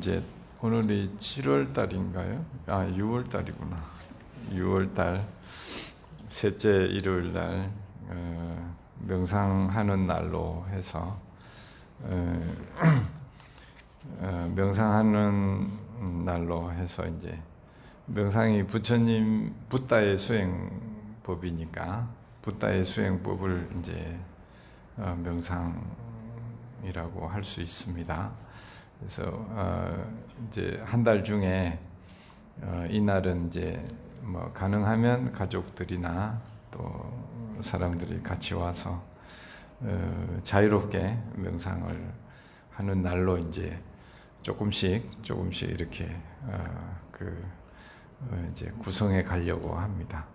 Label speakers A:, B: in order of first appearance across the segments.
A: 이제 오늘이 7월 달인가요? 6월 달이구나. 6월 달 셋째 일요일 날 명상하는 날로 해서 명상하는 날로 해서 이제 명상이 부처님 붓다의 수행법이니까 붓다의 수행법을 이제 명상이라고 할 수 있습니다. 그래서 이제 한 달 중에 이날은 이제 뭐 가능하면 가족들이나 또 사람들이 같이 와서 자유롭게 명상을 하는 날로 이제 조금씩 이렇게 이제 구성해 가려고 합니다.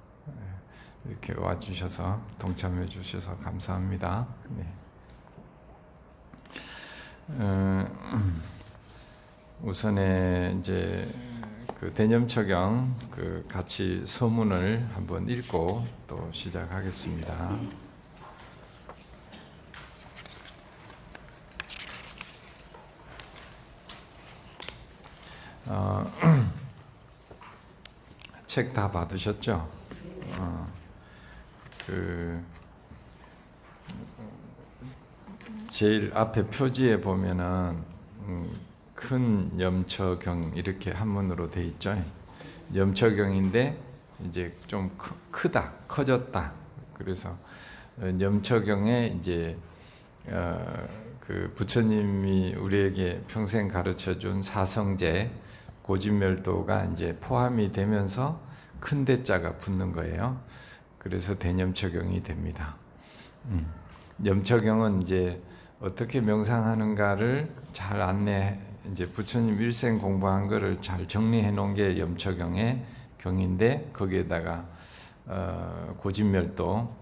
A: 이렇게 와주셔서 동참해 주셔서 감사합니다. 네. 우선에 이제 그 대념처경 같이 서문을 한번 읽고 또 시작하겠습니다. 책 다 받으셨죠? 제일 앞에 표지에 보면은 큰 염처경 이렇게 한문으로 돼 있죠. 염처경인데 이제 좀 커졌다. 그래서 염처경에 이제 그 부처님이 우리에게 평생 가르쳐준 사성제 고진멸도가 이제 포함이 되면서 큰 대자가 붙는 거예요. 그래서 대념처경이 됩니다. 염처경은 이제 어떻게 명상하는가를 잘 이제 부처님 일생 공부한 거를 잘 정리해 놓은 게 염처경의 경인데 거기에다가 고진멸도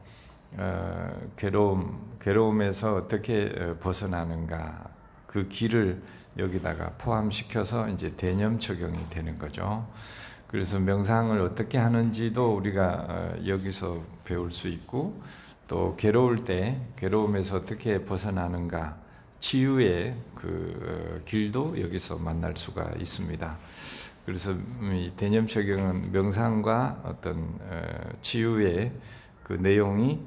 A: 괴로움에서 어떻게 벗어나는가 그 길을 여기다가 포함시켜서 이제 대념처경이 되는 거죠. 그래서 명상을 어떻게 하는지도 우리가 여기서 배울 수 있고 또 괴로울 때 괴로움에서 어떻게 벗어나는가 치유의 그 길도 여기서 만날 수가 있습니다. 그래서 이 대념처경은 명상과 어떤 치유의 그 내용이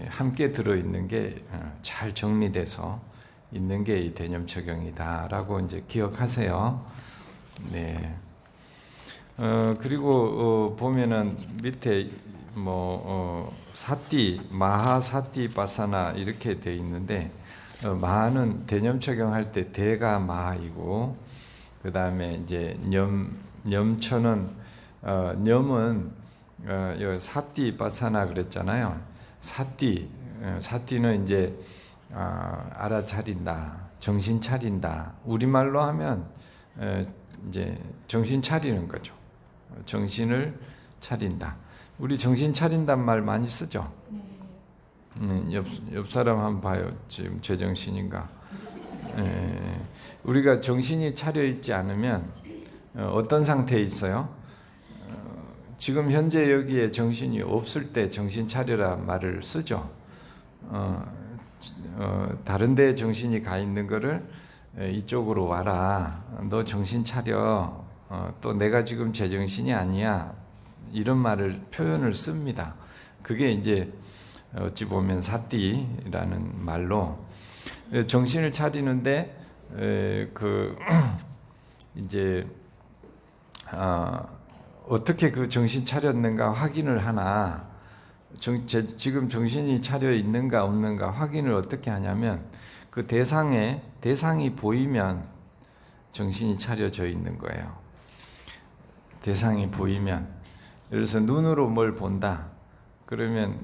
A: 함께 들어있는 게 잘 정리돼서 있는 게 이 대념처경이다라고 이제 기억하세요. 네. 그리고 보면은 밑에 사띠, 마하사띠 바사나 이렇게 돼 있는데 마하는 대념처경할 때 대가 마하이고 그 다음에 이제 염처는 염은 사띠 바사나 그랬잖아요. 사띠는 이제 알아차린다, 정신 차린다. 우리말로 하면 이제 정신 차리는 거죠. 정신을 차린다. 우리 정신 차린단 말 많이 쓰죠? 옆 사람 한번 봐요. 지금 제정신인가? 우리가 정신이 차려있지 않으면 어떤 상태에 있어요? 지금 현재 여기에 정신이 없을 때 정신 차려라 말을 쓰죠. 다른 데 정신이 가 있는 거를 이쪽으로 와라. 너 정신 차려. 또 내가 지금 제정신이 아니야. 이런 표현을 씁니다. 그게 이제 어찌 보면 사띠라는 말로 정신을 차리는데 이제 어떻게 그 정신 차렸는가 확인을 하나 지금 정신이 차려 있는가 없는가 확인을 어떻게 하냐면 그 대상이 보이면 정신이 차려져 있는 거예요. 대상이 보이면 그래서 눈으로 뭘 본다. 그러면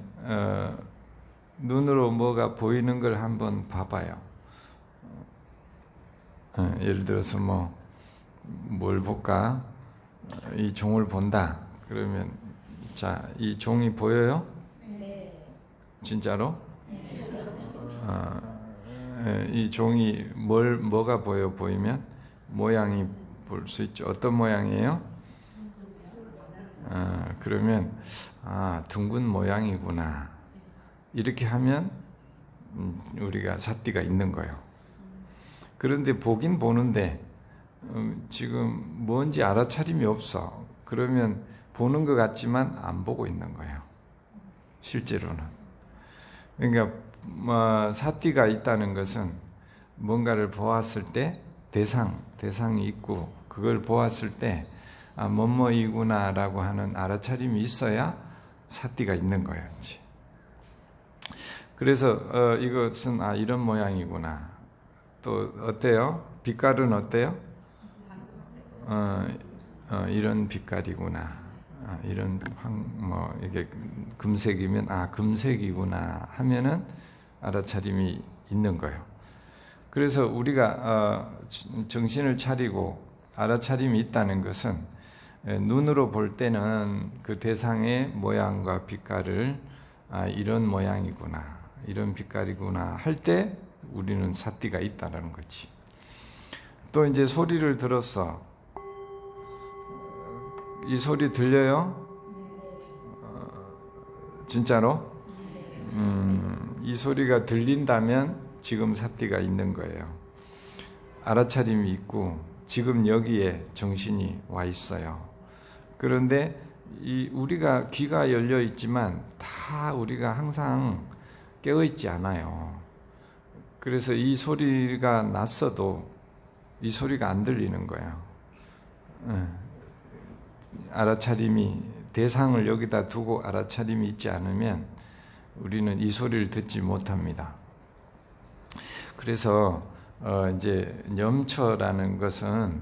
A: 눈으로 뭐가 보이는 걸 한번 봐봐요. 예를 들어서 뭘 볼까? 이 종을 본다. 그러면 자, 이 종이 보여요? 네. 진짜로? 네. 이 종이 뭐가 보이면 모양이 볼 수 있죠. 어떤 모양이에요? 그러면 둥근 모양이구나. 이렇게 하면 우리가 사띠가 있는 거예요. 그런데 보긴 보는데 지금 뭔지 알아차림이 없어. 그러면 보는 것 같지만 안 보고 있는 거예요. 실제로는. 그러니까 사티가 있다는 것은 뭔가를 보았을 때 대상이 있고 그걸 보았을 때 뭐뭐이구나라고 하는 알아차림이 있어야 사티가 있는 거예요. 이제. 그래서 이것은 이런 모양이구나. 또 어때요? 빛깔은 어때요? 이런 빛깔이구나. 이런 이게 금색이면 금색이구나 하면은 알아차림이 있는 거예요. 그래서 우리가 정신을 차리고 알아차림이 있다는 것은 눈으로 볼 때는 그 대상의 모양과 빛깔을 이런 모양이구나, 이런 빛깔이구나 할 때 우리는 사티가 있다는 거지. 또 이제 소리를 들었어. 이 소리 들려요? 진짜로? 이 소리가 들린다면 지금 사티가 있는 거예요. 알아차림이 있고 지금 여기에 정신이 와 있어요. 그런데 우리가 귀가 열려 있지만 다 우리가 항상 깨어 있지 않아요. 그래서 이 소리가 났어도 이 소리가 안 들리는 거예요. 알아차림이 대상을 여기다 두고 알아차림이 있지 않으면 우리는 이 소리를 듣지 못합니다. 그래서 이제 염처라는 것은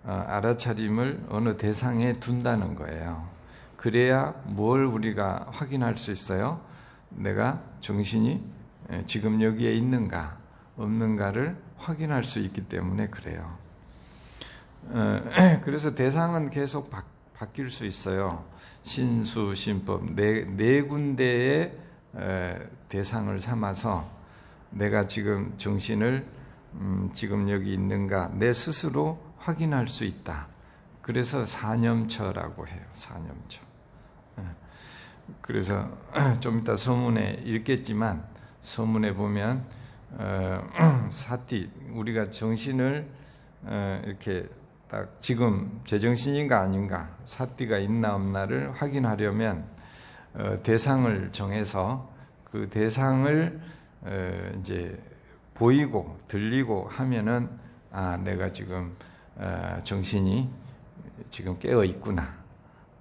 A: 알아차림을 어느 대상에 둔다는 거예요. 그래야 뭘 우리가 확인할 수 있어요? 내가 정신이 지금 여기에 있는가 없는가를 확인할 수 있기 때문에 그래요. 그래서 대상은 계속 바뀔 수 있어요. 신수, 신법 네 군데의 대상을 삼아서 내가 지금 정신을 지금 여기 있는가 내 스스로 확인할 수 있다. 그래서 사념처라고 해요. 사념처. 그래서 좀 이따 서문에 읽겠지만 서문에 보면 사티 우리가 정신을 이렇게 딱 지금 제정신인가 아닌가 사티가 있나 없나를 확인하려면 대상을 정해서 그 대상을 이제 보이고 들리고 하면은 내가 지금 정신이 지금 깨어 있구나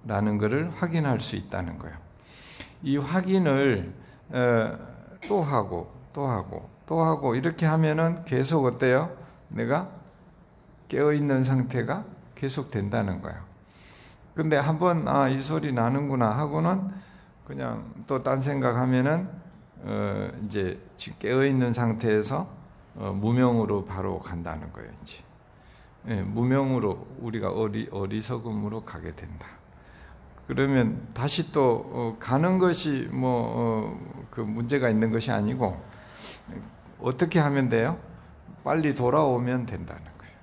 A: 라는 것을 확인할 수 있다는 거예요. 이 확인을 또 하고 이렇게 하면은 계속 어때요? 내가 깨어 있는 상태가 계속 된다는 거예요. 근데 한번 이 소리 나는구나 하고는 그냥 또 딴 생각하면은 이제 깨어 있는 상태에서 무명으로 바로 간다는 거예요. 이제 무명으로 우리가 어리석음으로 가게 된다. 그러면 다시 또 가는 것이 그 문제가 있는 것이 아니고 어떻게 하면 돼요? 빨리 돌아오면 된다는 거예요.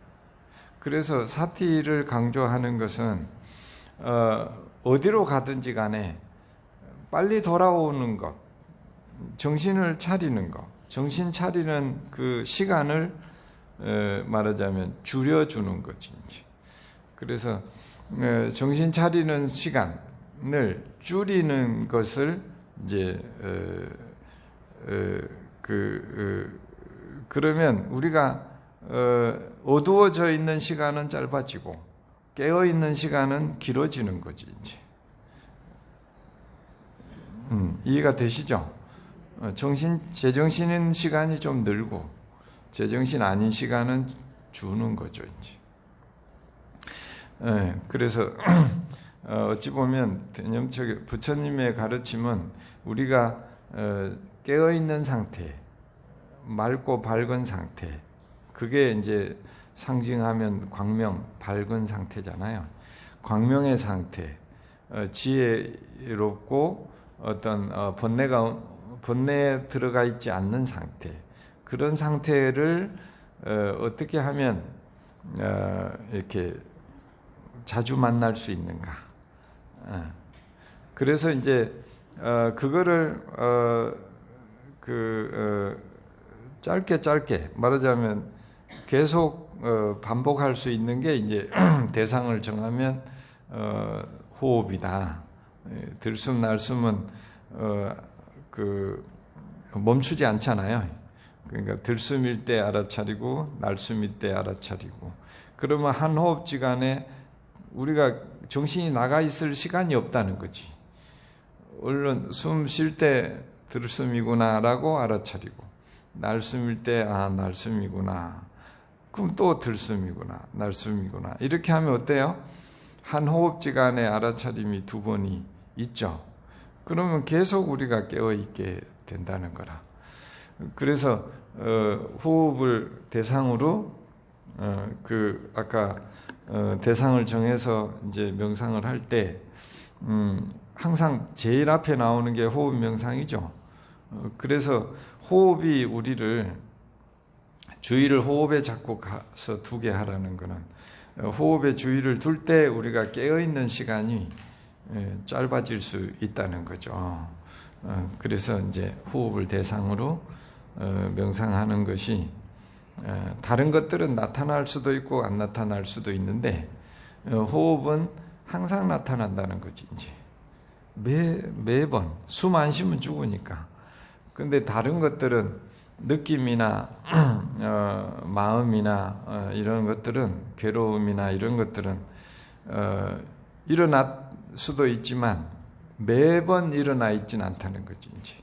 A: 그래서 사티를 강조하는 것은 어디로 가든지 간에 빨리 돌아오는 것, 정신을 차리는 것, 정신 차리는 그 시간을 말하자면 줄여주는 거지. 이제. 그래서 정신 차리는 시간을 줄이는 것을 이제 그러면 우리가 어두워져 있는 시간은 짧아지고 깨어 있는 시간은 길어지는 거지. 이제. 이해가 되시죠? 제정신인 시간이 좀 늘고 제정신 아닌 시간은 주는 거죠. 이제. 그래서 어찌 보면 부처님의 가르침은 우리가 깨어 있는 상태, 맑고 밝은 상태, 그게 이제 상징하면 광명, 밝은 상태잖아요. 광명의 상태, 지혜롭고 어떤 번뇌에 들어가 있지 않는 상태, 그런 상태를 어떻게 하면 이렇게 자주 만날 수 있는가? 그래서 이제 그거를 짧게 말하자면 계속 반복할 수 있는 게 이제 대상을 정하면 호흡이다. 들숨 날숨은 멈추지 않잖아요. 그러니까 들숨일 때 알아차리고 날숨일 때 알아차리고. 그러면 한 호흡지간에 우리가 정신이 나가 있을 시간이 없다는 거지. 얼른 숨 쉴 때 들숨이구나라고 알아차리고, 날숨일 때 날숨이구나. 그럼 또 들숨이구나, 날숨이구나. 이렇게 하면 어때요? 한 호흡지간에 알아차림이 2번이 있죠. 그러면 계속 우리가 깨어있게 된다는 거라. 그래서 호흡을 대상으로 아까 대상을 정해서 이제 명상을 할 때 항상 제일 앞에 나오는 게 호흡 명상이죠. 그래서 호흡이 우리를 주의를 호흡에 자꾸 가서 두게 하라는 거는 호흡에 주의를 둘 때 우리가 깨어있는 시간이 짧아질 수 있다는 거죠. 그래서 이제 호흡을 대상으로 명상하는 것이 다른 것들은 나타날 수도 있고 안 나타날 수도 있는데 호흡은 항상 나타난다는 거지. 이제 매번 숨 안 쉬면 죽으니까. 근데 다른 것들은 느낌이나 마음이나 이런 것들은, 괴로움이나 이런 것들은 일어날 수도 있지만 매번 일어나 있지는 않다는 거지. 이제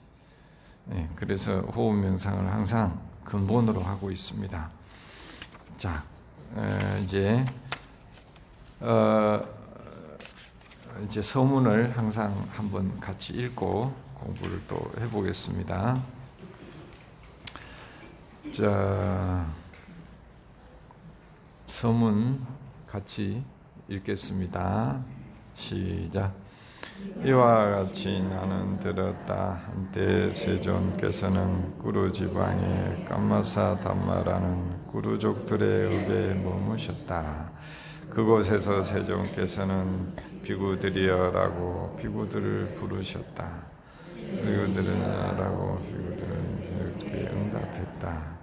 A: 그래서 호흡 명상을 항상 근본으로 하고 있습니다. 자, 이제 서문을 항상 한번 같이 읽고 공부를 또 해보겠습니다. 자, 서문 같이 읽겠습니다. 시작. 이와 같이 나는 들었다. 한때 세존께서는 구루지방의 깜마사 담마라는 구루족들의 읍에 머무셨다. 그곳에서 세존께서는 비구들이여라고 비구들을 부르셨다. 비구들이여라고 비구들은 이렇게 응답했다.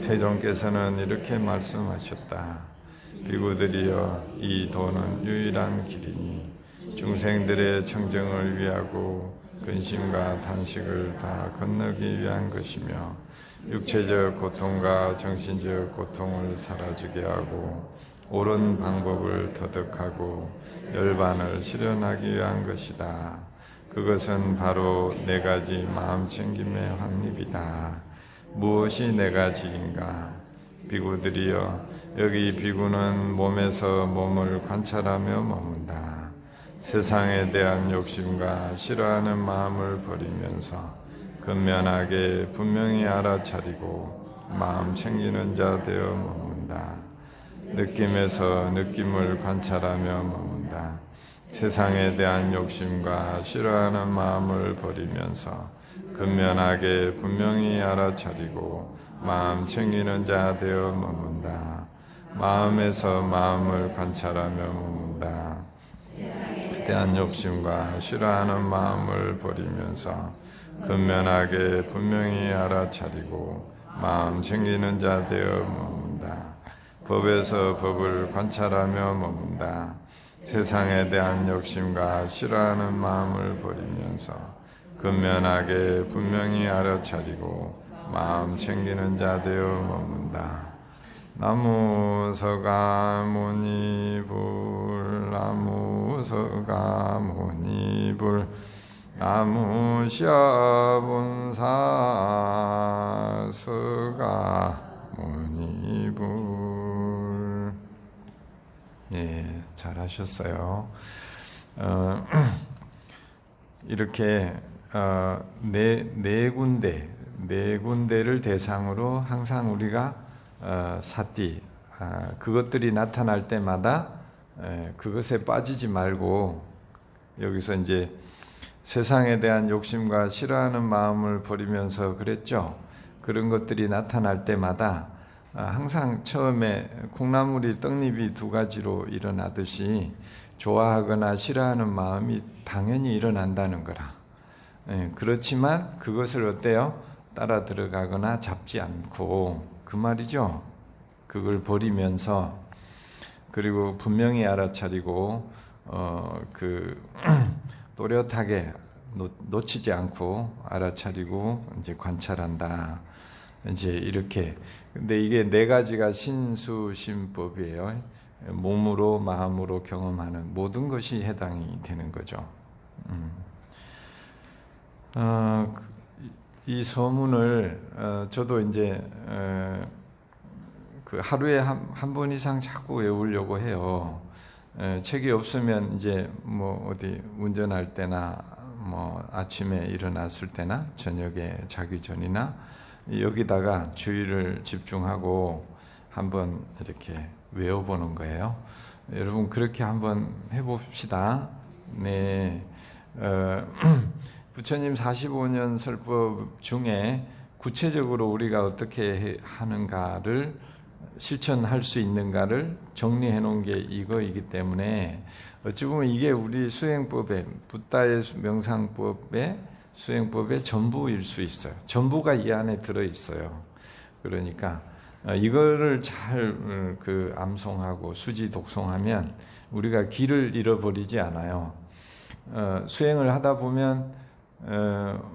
A: 세존께서는 이렇게 말씀하셨다. 비구들이여, 이 도는 유일한 길이니 중생들의 청정을 위하고 근심과 탄식을 다 건너기 위한 것이며 육체적 고통과 정신적 고통을 사라지게 하고 옳은 방법을 터득하고 열반을 실현하기 위한 것이다. 그것은 바로 4가지 마음챙김의 확립이다. 무엇이 4가지인가? 비구들이여, 여기 비구는 몸에서 몸을 관찰하며 머문다. 세상에 대한 욕심과 싫어하는 마음을 버리면서 근면하게 분명히 알아차리고 마음 챙기는 자 되어 머문다. 느낌에서 느낌을 관찰하며 머문다. 세상에 대한 욕심과 싫어하는 마음을 버리면서 근면하게 분명히 알아차리고 마음 챙기는 자 되어 머문다. 마음에서 마음을 관찰하며 머문다. 대한 욕심과 싫어하는 마음을 버리면서 근면하게 분명히 알아차리고 마음 챙기는 자 되어 머문다. 법에서 법을 관찰하며 머문다. 세상에 대한 욕심과 싫어하는 마음을 버리면서 근면하게 분명히 알아차리고 마음 챙기는 자 되어 머문다. 나무서가모니불 나무서가모니불 나무시아본사 서가모니불. 네, 잘하셨어요. 이렇게 네 군데를 대상으로 항상 우리가 사띠, 그것들이 나타날 때마다 그것에 빠지지 말고, 여기서 이제 세상에 대한 욕심과 싫어하는 마음을 버리면서 그랬죠. 그런 것들이 나타날 때마다 항상 처음에 콩나물이 떡잎이 2가지로 일어나듯이 좋아하거나 싫어하는 마음이 당연히 일어난다는 거라. 그렇지만 그것을 어때요? 따라 들어가거나 잡지 않고, 그 말이죠. 그걸 버리면서, 그리고 분명히 알아차리고 또렷하게 놓치지 않고 알아차리고 이제 관찰한다. 이제 이렇게. 근데 이게 네 가지가 신수신법이에요. 몸으로 마음으로 경험하는 모든 것이 해당이 되는 거죠. 이 서문을 저도 이제 그 하루에 한 번 이상 자꾸 외우려고 해요. 책이 없으면 이제 뭐 어디 운전할 때나 뭐 아침에 일어났을 때나 저녁에 자기 전이나 여기다가 주의를 집중하고 한번 이렇게 외워보는 거예요. 여러분 그렇게 한번 해봅시다. 네, 부처님 45년 설법 중에 구체적으로 우리가 어떻게 하는가를 실천할 수 있는가를 정리해 놓은 게 이거이기 때문에 어찌 보면 이게 우리 수행법의 붓다의 명상법의 수행법의 전부일 수 있어요. 전부가 이 안에 들어 있어요. 그러니까 이거를 잘 암송하고 수지 독송하면 우리가 길을 잃어버리지 않아요. 수행을 하다 보면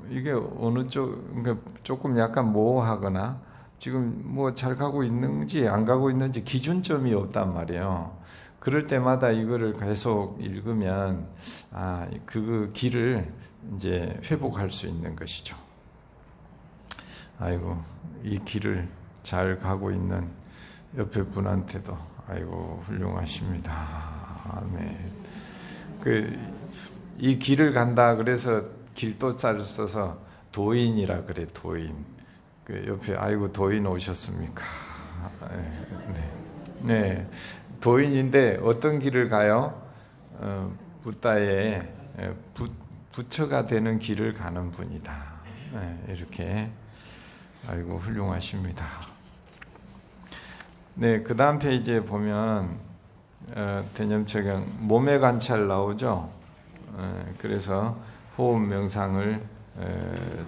A: 이게 어느 쪽, 그러니까 조금 약간 모호하거나 지금 뭐 잘 가고 있는지 안 가고 있는지 기준점이 없단 말이에요. 그럴 때마다 이거를 계속 읽으면 그 길을 이제 회복할 수 있는 것이죠. 아이고, 이 길을 잘 가고 있는 옆에 분한테도 아이고 훌륭하십니다. 네. 이 길을 간다 그래서 길도자를 써서 도인이라 그래. 도인. 그 옆에 아이고 도인 오셨습니까? 네. 네. 도인인데 어떤 길을 가요? 붓다의 부처가 되는 길을 가는 분이다. 네, 이렇게 아이고 훌륭하십니다. 네, 그 다음 페이지에 보면 대념처경 몸의 관찰 나오죠. 그래서 호흡 명상을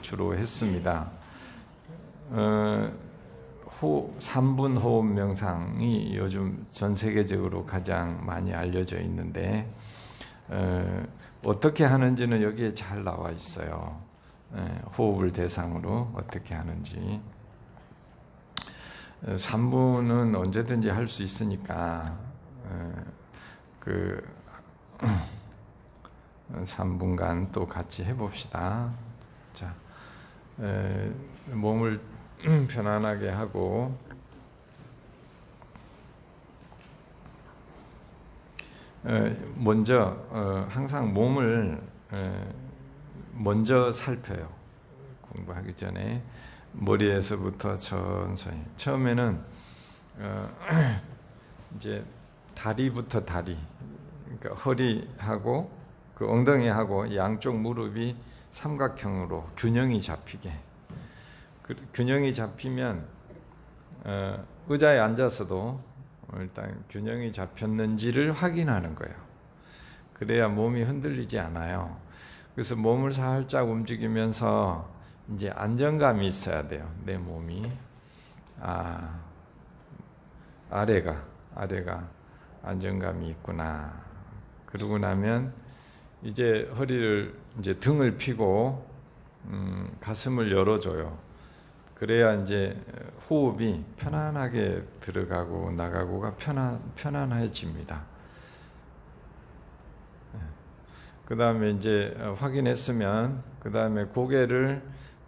A: 주로 했습니다. 3분 호흡 명상이 요즘 전 세계적으로 가장 많이 알려져 있는데 어떻게 하는지는 여기에 잘 나와 있어요. 호흡을 대상으로 어떻게 하는지. 3분은 언제든지 할 수 있으니까 3분간 또 같이 해봅시다. 자, 몸을 편안하게 하고 먼저 항상 몸을 먼저 살펴요. 공부하기 전에 머리에서부터 천천히. 처음에는 이제 다리부터 다리, 그러니까 허리하고 그 엉덩이하고 양쪽 무릎이 삼각형으로 균형이 잡히게. 균형이 잡히면 의자에 앉아서도 일단 균형이 잡혔는지를 확인하는 거예요. 그래야 몸이 흔들리지 않아요. 그래서 몸을 살짝 움직이면서 이제 안정감이 있어야 돼요. 내 몸이 아래가 안정감이 있구나. 그러고 나면 이제 허리를 이제 등을 펴고 가슴을 열어줘요. 그래야 이제 호흡이 편안하게 들어가고 나가고가 편안해집니다. 그 다음에 이제 확인했으면 그 다음에 고개를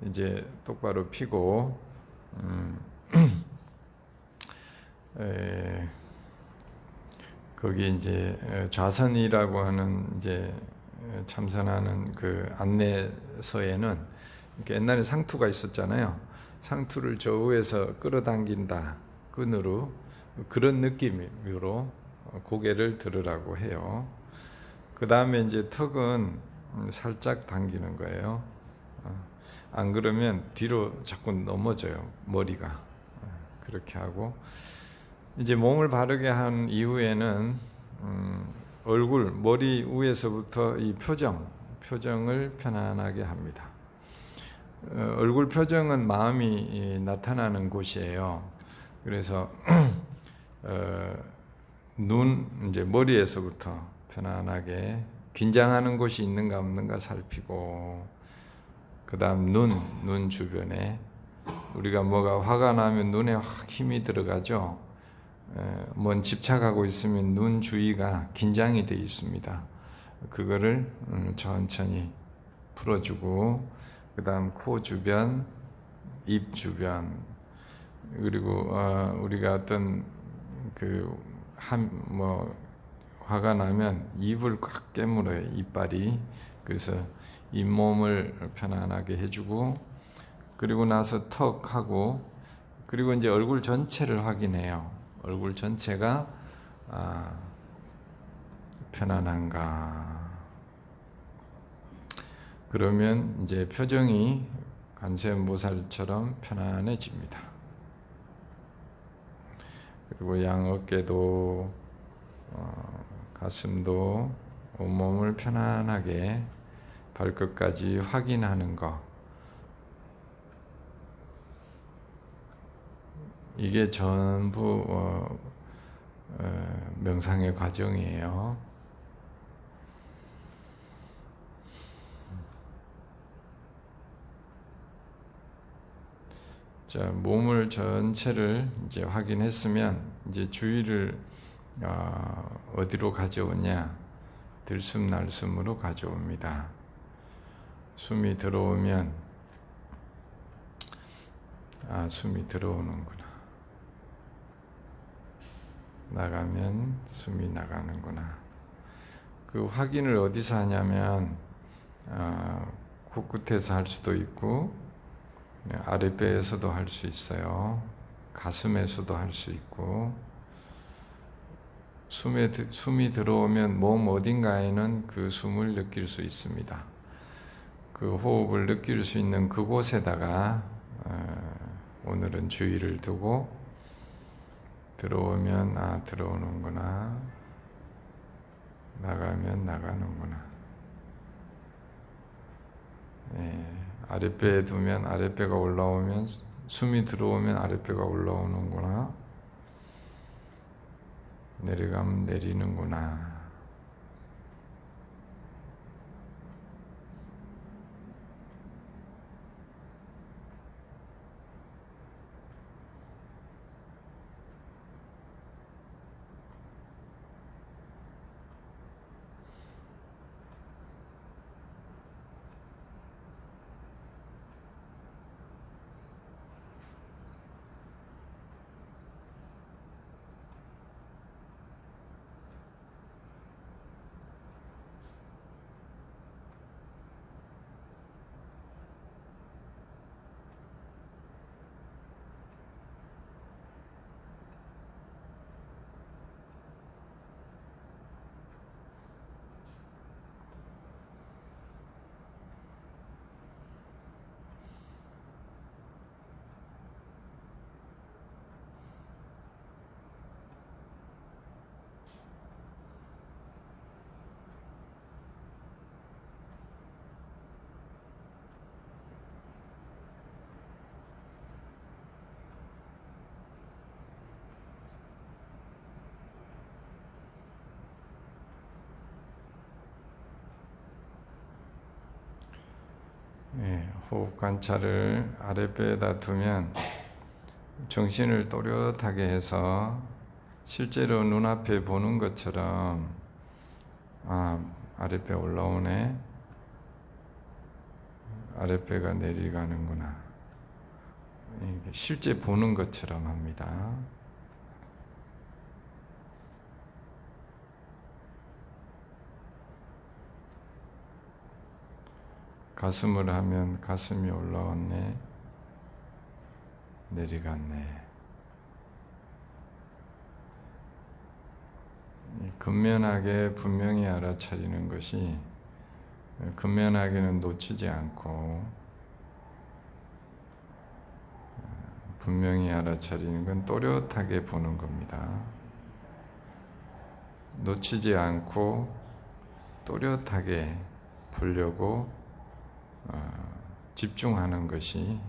A: 이제 똑바로 펴고 거기 이제 좌선이라고 하는 이제 참선하는 그 안내서에는 옛날에 상투가 있었잖아요. 상투를 저우에서 끌어당긴다. 끈으로 그런 느낌으로 고개를 들으라고 해요. 그 다음에 이제 턱은 살짝 당기는 거예요. 안 그러면 뒤로 자꾸 넘어져요. 머리가. 그렇게 하고 이제 몸을 바르게 한 이후에는 얼굴, 머리 위에서부터 이 표정을 편안하게 합니다. 얼굴 표정은 마음이 나타나는 곳이에요. 그래서 눈, 이제 머리에서부터 편안하게 긴장하는 곳이 있는가 없는가 살피고, 그 다음 눈 주변에 우리가 뭐가 화가 나면 눈에 확 힘이 들어가죠. 뭔 집착하고 있으면 눈 주위가 긴장이 되어 있습니다. 그거를 천천히 풀어주고, 그 다음 코 주변, 입 주변, 그리고 우리가 어떤 화가 나면 입을 꽉 깨물어요, 이빨이. 그래서 잇몸을 편안하게 해주고, 그리고 나서 턱하고, 그리고 이제 얼굴 전체를 확인해요. 얼굴 전체가 편안한가. 그러면 이제 표정이 관세음보살처럼 편안해집니다. 그리고 양 어깨도 가슴도 온몸을 편안하게 발끝까지 확인하는 것. 이게 전부 명상의 과정이에요. 자, 몸을 전체를 이제 확인했으면 이제 주의를 어디로 가져오냐? 들숨날숨으로 가져옵니다. 숨이 들어오면 숨이 들어오는구나. 나가면 숨이 나가는구나. 그 확인을 어디서 하냐면 코끝에서 할 수도 있고 아랫배에서도 할 수 있어요. 가슴에서도 할 수 있고, 숨이 들어오면 몸 어딘가에는 그 숨을 느낄 수 있습니다. 그 호흡을 느낄 수 있는 그곳에다가 오늘은 주의를 두고, 들어오면 들어오는구나, 나가면 나가는구나. 아랫배에 두면 아랫배가 올라오면, 숨이 들어오면 아랫배가 올라오는구나, 내려가면 내리는구나. 호흡 관찰을 아랫배에다 두면 정신을 또렷하게 해서 실제로 눈앞에 보는 것처럼 아랫배 올라오네, 아랫배가 내려가는구나, 실제 보는 것처럼 합니다. 가슴을 하면 가슴이 올라왔네, 내려갔네. 근면하게 분명히 알아차리는 것이, 근면하게는 놓치지 않고 분명히 알아차리는 건 또렷하게 보는 겁니다. 놓치지 않고 또렷하게 보려고 집중하는 것이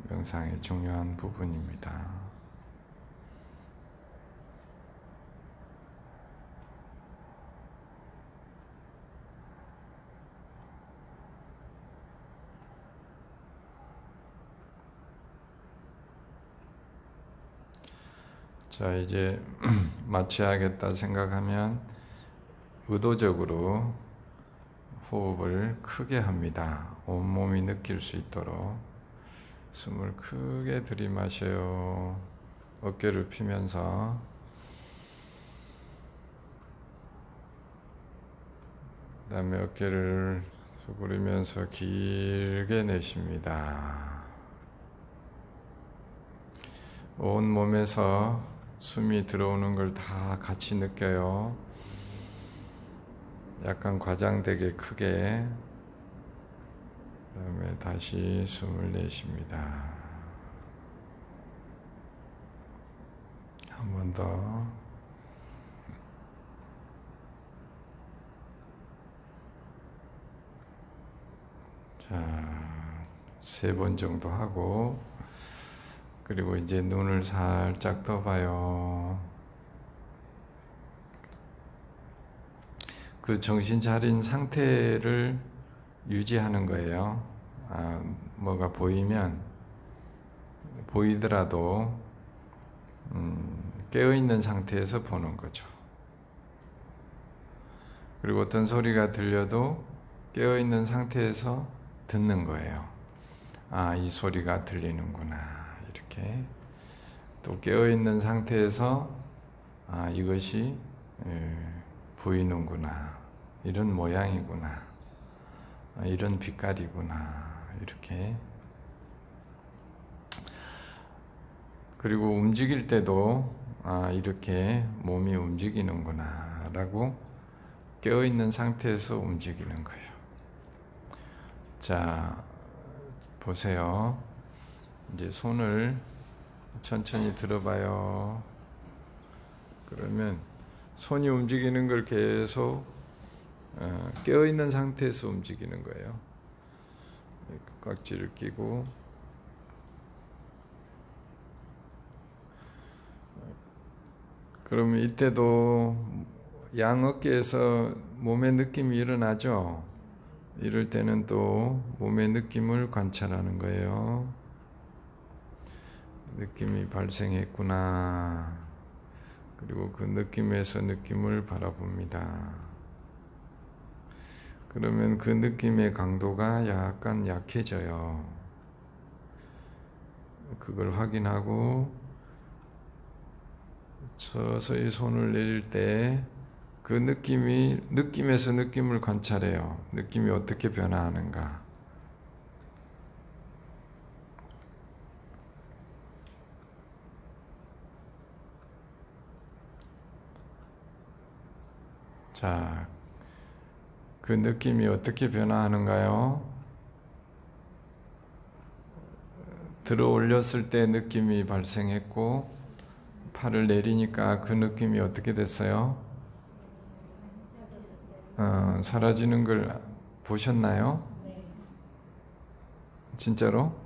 A: 명상의 중요한 부분입니다. 자, 이제 마쳐야겠다 생각하면 의도적으로 호흡을 크게 합니다. 온몸이 느낄 수 있도록 숨을 크게 들이마셔요. 어깨를 펴면서 그 다음에 어깨를 수그리면서 길게 내쉽니다. 온 몸에서 숨이 들어오는 걸 다 같이 느껴요. 약간 과장되게 크게. 그 다음에 다시 숨을 내쉽니다. 한 번 더. 자, 3번 정도 하고, 그리고 이제 눈을 살짝 떠봐요. 그 정신 차린 상태를 유지하는 거예요. 뭐가 보이더라도 깨어있는 상태에서 보는 거죠. 그리고 어떤 소리가 들려도 깨어있는 상태에서 듣는 거예요. 이 소리가 들리는구나. 이렇게. 또 깨어있는 상태에서 이것이 보이는구나. 이런 모양이구나. 이런 빛깔이구나. 이렇게. 그리고 움직일 때도 이렇게 몸이 움직이는구나 라고 깨어있는 상태에서 움직이는 거예요. 자, 보세요. 이제 손을 천천히 들어봐요. 그러면 손이 움직이는 걸 계속 깨어있는 상태에서 움직이는 거예요. 깍지를 끼고 그러면 이때도 양 어깨에서 몸의 느낌이 일어나죠. 이럴 때는 또 몸의 느낌을 관찰하는 거예요. 느낌이 발생했구나. 그리고 그 느낌에서 느낌을 바라봅니다. 그러면 그 느낌의 강도가 약간 약해져요. 그걸 확인하고 서서히 손을 내릴 때 그 느낌에서 느낌을 관찰해요. 느낌이 어떻게 변화하는가. 자, 그 느낌이 어떻게 변화하는가요? 들어 올렸을 때 느낌이 발생했고, 팔을 내리니까 그 느낌이 어떻게 됐어요? 사라지는 걸 보셨나요? 진짜로?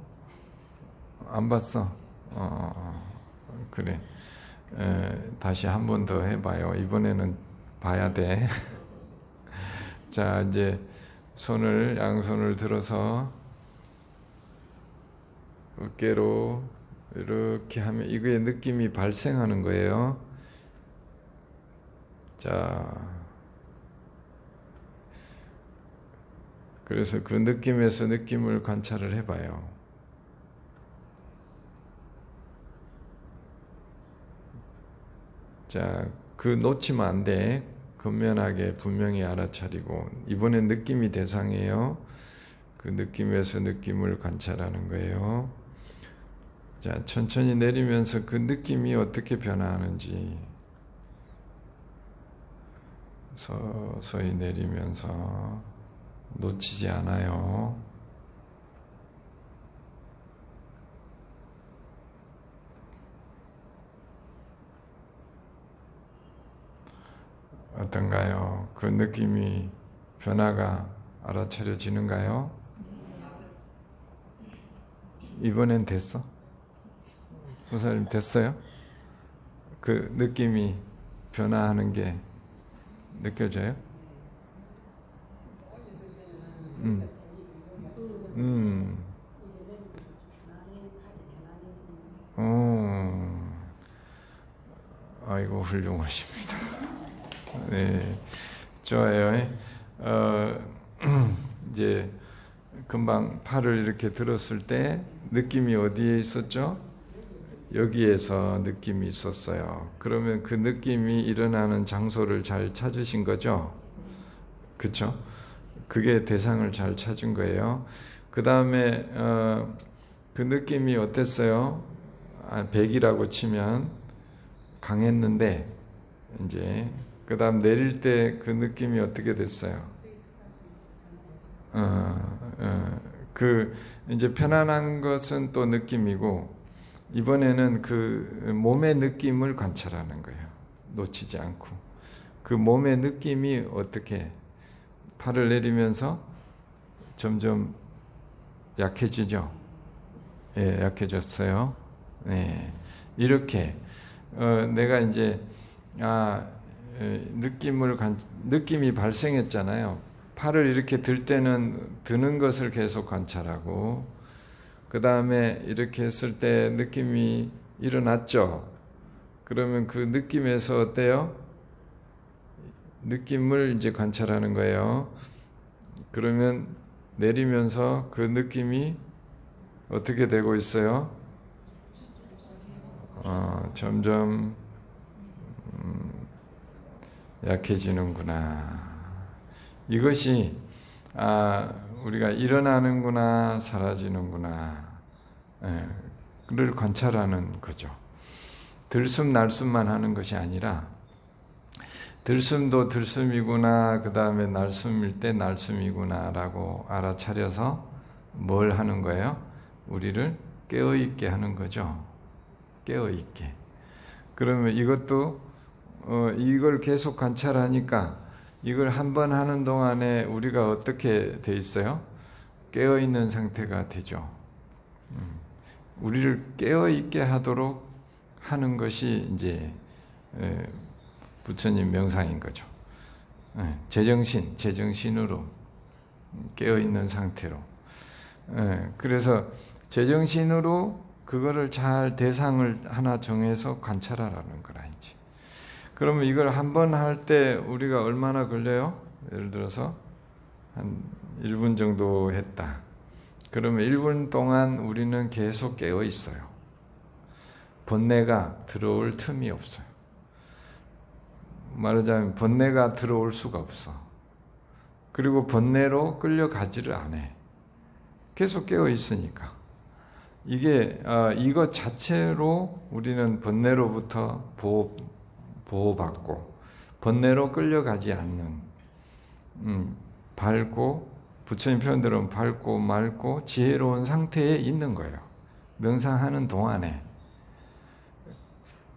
A: 안 봤어? 그래. 다시 한 번 더 해봐요. 이번에는 봐야 돼. 자, 이제 양손을 들어서 어깨로 이렇게 하면 이거의 느낌이 발생하는 거예요. 자, 그래서 그 느낌에서 느낌을 관찰을 해봐요. 자, 그 놓치면 안 돼. 근면하게 분명히 알아차리고, 이번엔 느낌이 대상이에요. 그 느낌에서 느낌을 관찰하는 거예요. 자, 천천히 내리면서 그 느낌이 어떻게 변화하는지 서서히 내리면서 놓치지 않아요. 어떤가요? 그 느낌이 변화가 알아차려지는가요? 이번엔 됐어? 선생님 됐어요? 그 느낌이 변화하는 게 느껴져요? 아이고 훌륭하십니다. 네, 좋아요. 이제 금방 팔을 이렇게 들었을 때 느낌이 어디에 있었죠? 여기에서 느낌이 있었어요. 그러면 그 느낌이 일어나는 장소를 잘 찾으신 거죠? 그쵸? 그게 대상을 잘 찾은 거예요. 그 다음에 그 느낌이 어땠어요? 100이라고 치면 강했는데 이제 그 다음 내릴 때 그 느낌이 어떻게 됐어요? 그 이제 편안한 것은 또 느낌이고 이번에는 그 몸의 느낌을 관찰하는 거예요. 놓치지 않고 그 몸의 느낌이 어떻게 팔을 내리면서 점점 약해지죠. 예, 약해졌어요. 네, 이렇게 내가 이제 느낌이 발생했잖아요. 팔을 이렇게 들 때는 드는 것을 계속 관찰하고 그 다음에 이렇게 했을 때 느낌이 일어났죠. 그러면 그 느낌에서 어때요? 느낌을 이제 관찰하는 거예요. 그러면 내리면서 그 느낌이 어떻게 되고 있어요? 점점 약해지는구나. 이것이 우리가 일어나는구나 사라지는구나 를 관찰하는 거죠. 들숨 날숨만 하는 것이 아니라 들숨도 들숨이구나, 그 다음에 날숨일 때 날숨이구나 라고 알아차려서 뭘 하는 거예요? 우리를 깨어있게 하는 거죠. 깨어있게. 그러면 이것도 이걸 계속 관찰하니까 이걸 한 번 하는 동안에 우리가 어떻게 돼 있어요? 깨어있는 상태가 되죠. 우리를 깨어있게 하도록 하는 것이 이제 부처님 명상인 거죠. 제정신으로 깨어있는 상태로. 그래서 제정신으로 그거를 잘 대상을 하나 정해서 관찰하라는 거라 이제. 그러면 이걸 한 번 할 때 우리가 얼마나 걸려요? 예를 들어서 한 1분 정도 했다. 그러면 1분 동안 우리는 계속 깨어 있어요. 번뇌가 들어올 틈이 없어요. 말하자면 번뇌가 들어올 수가 없어. 그리고 번뇌로 끌려가지를 않아. 계속 깨어 있으니까. 이게 이것 자체로 우리는 번뇌로부터 보호받고 번뇌로 끌려가지 않는 밝고 부처님 표현대로 밝고 맑고 지혜로운 상태에 있는 거예요. 명상하는 동안에.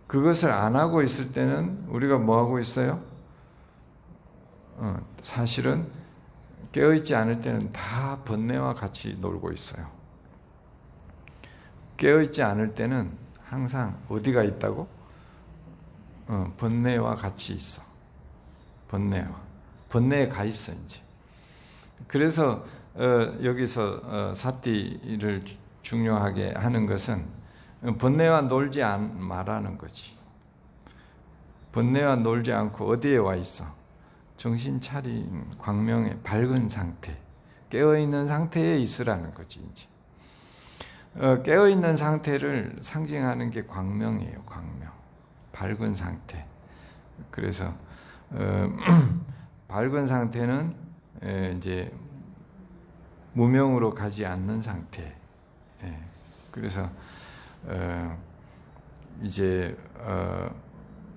A: 그것을 안 하고 있을 때는 우리가 뭐 하고 있어요? 사실은 깨어있지 않을 때는 다 번뇌와 같이 놀고 있어요. 깨어있지 않을 때는 항상 어디가 있다고? 번뇌와 같이 있어. 번뇌에 가 있어 이제. 그래서 여기서 사띠를 중요하게 하는 것은 번뇌와 놀지 말라는 거지. 번뇌와 놀지 않고 어디에 와 있어? 정신 차린 광명의 밝은 상태, 깨어있는 상태에 있으라는 거지 이제. 깨어있는 상태를 상징하는 게 광명이에요. 광명, 밝은 상태. 그래서 밝은 상태는 이제 무명으로 가지 않는 상태. 그래서 이제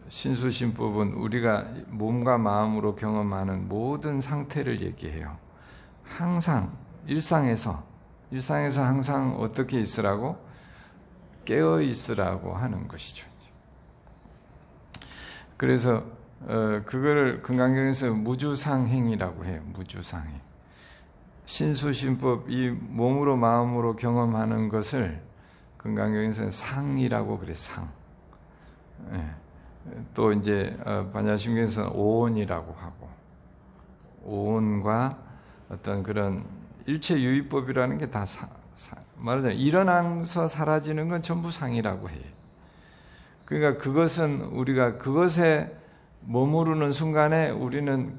A: 신수심법은 우리가 몸과 마음으로 경험하는 모든 상태를 얘기해요. 항상 일상에서 항상 어떻게 있으라고? 깨어 있으라고 하는 것이죠. 그래서 그거를 금강경에서 무주상행이라고 해요. 무주상행. 신수심법, 이 몸으로 마음으로 경험하는 것을 금강경에서는 상이라고 그래. 상. 또 이제 반야심경에서는 오온이라고 하고, 오온과 어떤 그런 일체 유의법이라는 게 다 말하자면 일어나서 사라지는 건 전부 상이라고 해. 그러니까 그것은 우리가 그것에 머무르는 순간에 우리는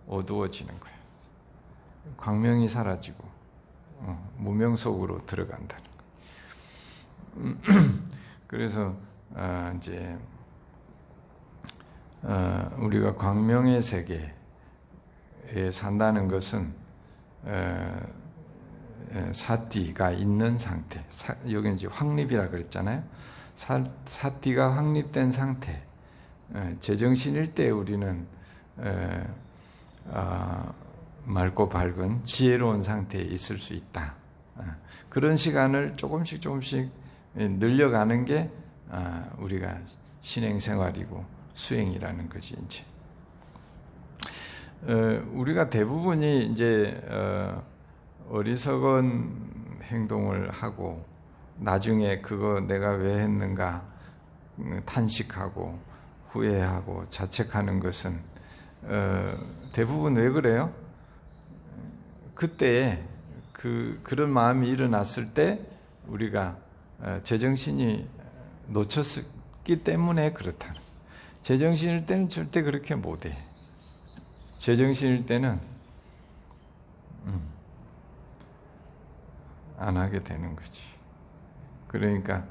A: 어두워지는 거예요. 광명이 사라지고 무명 속으로 들어간다는 거예요. 그래서 이제 우리가 광명의 세계에 산다는 것은 사띠가 있는 상태. 여기 이제 확립이라 그랬잖아요. 사띠가 확립된 상태. 제정신일 때 우리는 맑고 밝은 지혜로운 상태에 있을 수 있다. 그런 시간을 조금씩 늘려가는 게 우리가 신행생활이고 수행이라는 거지. 이제 우리가 대부분이 이제 어리석은 행동을 하고 나중에 그거 내가 왜 했는가 탄식하고 후회하고 자책하는 것은 대부분 왜 그래요? 그때 그런 마음이 일어났을 때 우리가 제정신이 놓쳤기 때문에 그렇다. 제정신일 때는 절대 그렇게 못해. 제정신일 때는 안 하게 되는 거지. 그러니까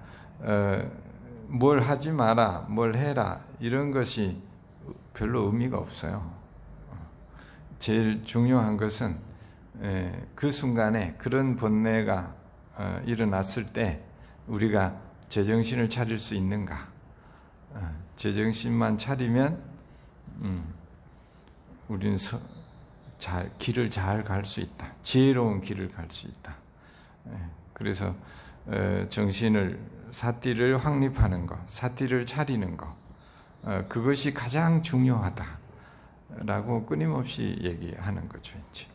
A: 뭘 하지 마라, 뭘 해라 이런 것이 별로 의미가 없어요. 제일 중요한 것은 그 순간에 그런 번뇌가 일어났을 때 우리가 제정신을 차릴 수 있는가. 제정신만 차리면 우리는 길을 잘 갈 수 있다. 지혜로운 길을 갈 수 있다. 그래서 정신을 사띠를 확립하는 것, 사띠를 차리는 것, 그것이 가장 중요하다라고 끊임없이 얘기하는 거죠. 이제.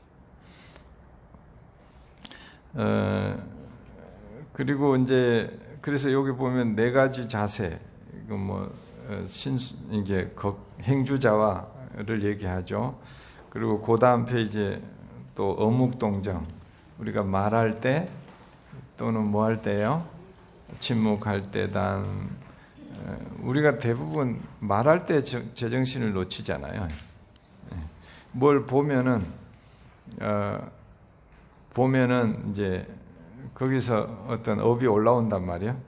A: 그리고 이제 그래서 여기 보면 네 가지 자세, 이거 뭐 이제 행주자와를 얘기하죠. 그리고 그 다음 페이지에 또 어묵동정, 우리가 말할 때 또는 뭐 할 때요? 침묵할 때다. 우리가 대부분 말할 때 제정신을 놓치잖아요. 뭘 보면은 이제 거기서 어떤 업이 올라온단 말이에요.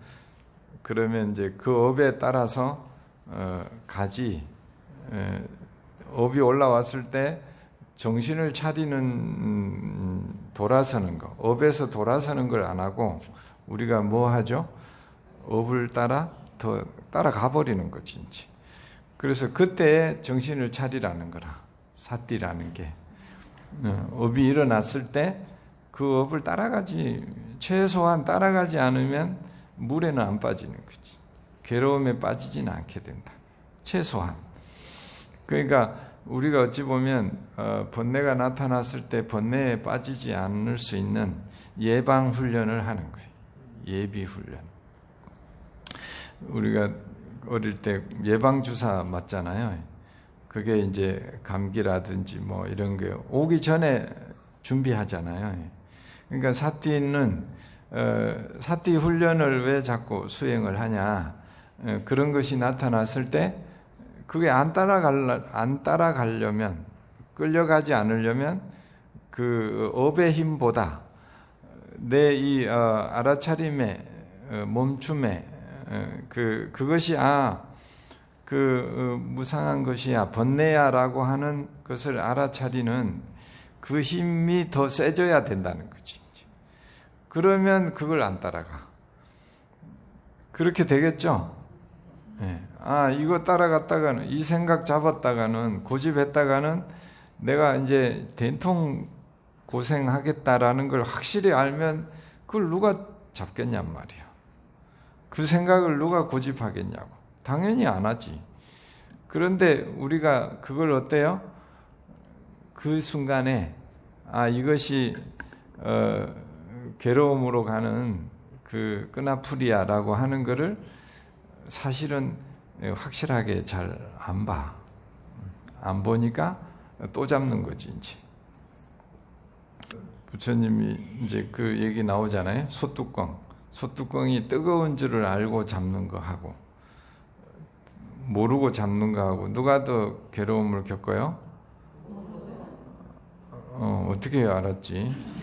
A: 그러면 이제 그 업에 따라서 가지. 업이 올라왔을 때 정신을 차리는 돌아서는 거, 업에서 돌아서는 걸 안 하고 우리가 뭐 하죠? 업을 따라가 버리는 거지. 이제. 그래서 그때 정신을 차리라는 거라. 사띠라는 게. 업이 일어났을 때 그 업을 최소한 따라가지 않으면 물에는 안 빠지는 거지. 괴로움에 빠지지는 않게 된다. 최소한. 그러니까 우리가 어찌 보면 번뇌가 나타났을 때 번뇌에 빠지지 않을 수 있는 예방 훈련을 하는 거예요. 예비 훈련. 우리가 어릴 때 예방 주사 맞잖아요. 그게 이제 감기라든지 뭐 이런 게 오기 전에 준비하잖아요. 그러니까 사띠는 사띠 훈련을 왜 자꾸 수행을 하냐? 그런 것이 나타났을 때 그게 안 따라가려면, 끌려가지 않으려면 그 업의 힘보다 내 이 알아차림의 멈춤의 그것이 무상한 것이야, 번뇌야라고 하는 것을 알아차리는 그 힘이 더 세져야 된다는 거지. 그러면 그걸 안 따라가. 그렇게 되겠죠? 이거 따라갔다가는, 이 생각 잡았다가는, 고집했다가는 내가 이제 된통 고생하겠다라는 걸 확실히 알면 그걸 누가 잡겠냔 말이야. 그 생각을 누가 고집하겠냐고. 당연히 안 하지. 그런데 우리가 그걸 어때요? 그 순간에 이것이 괴로움으로 가는 그 끄나풀이야라고 하는 거를 사실은 확실하게 잘 안 봐. 안 보니까 또 잡는 거지, 이제. 부처님이 이제 그 얘기 나오잖아요. 소뚜껑이 뜨거운 줄을 알고 잡는 거 하고, 모르고 잡는 거하고 누가 더 괴로움을 겪어요? 어떻게 알았지?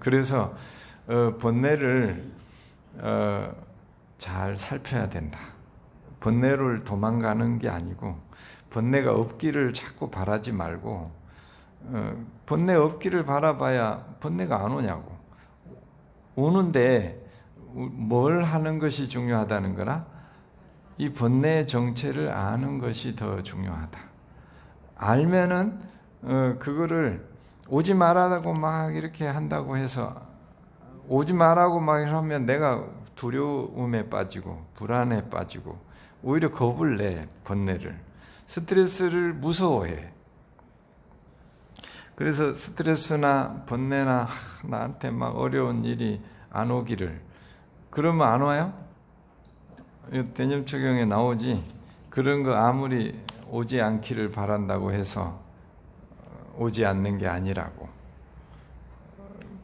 A: 그래서 번뇌를 잘 살펴야 된다. 번뇌를 도망가는 게 아니고 번뇌가 없기를 자꾸 바라지 말고 번뇌 없기를 바라봐야 번뇌가 안 오냐고. 오는데 뭘 하는 것이 중요하다는 거라? 이 번뇌의 정체를 아는 것이 더 중요하다. 알면은 그거를 오지 말라고 막 이렇게 한다고 해서 오지 말라고 막 하면 내가 두려움에 빠지고 불안에 빠지고 오히려 겁을 내. 번뇌를 스트레스를 무서워해. 그래서 스트레스나 번뇌나 나한테 막 어려운 일이 안 오기를 그러면 안 와요? 대념초경에 나오지. 그런 거 아무리 오지 않기를 바란다고 해서 오지 않는 게 아니라고.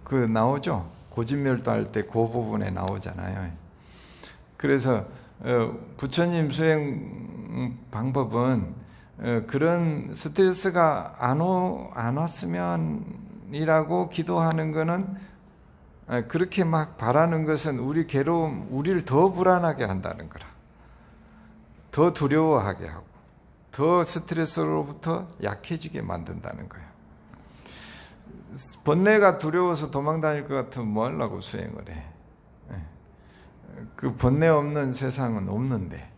A: 그 나오죠? 고진멸도 할 때 그 부분에 나오잖아요. 그래서 부처님 수행 방법은 그런 스트레스가 안 왔으면이라고 기도하는 거는 그렇게 막 바라는 것은 우리 괴로움, 우리를 더 불안하게 한다는 거라. 더 두려워하게 하고 더 스트레스로부터 약해지게 만든다는 거예요. 번뇌가 두려워서 도망다닐 것 같으면 뭐 하려고 수행을 해. 그 번뇌 없는 세상은 없는데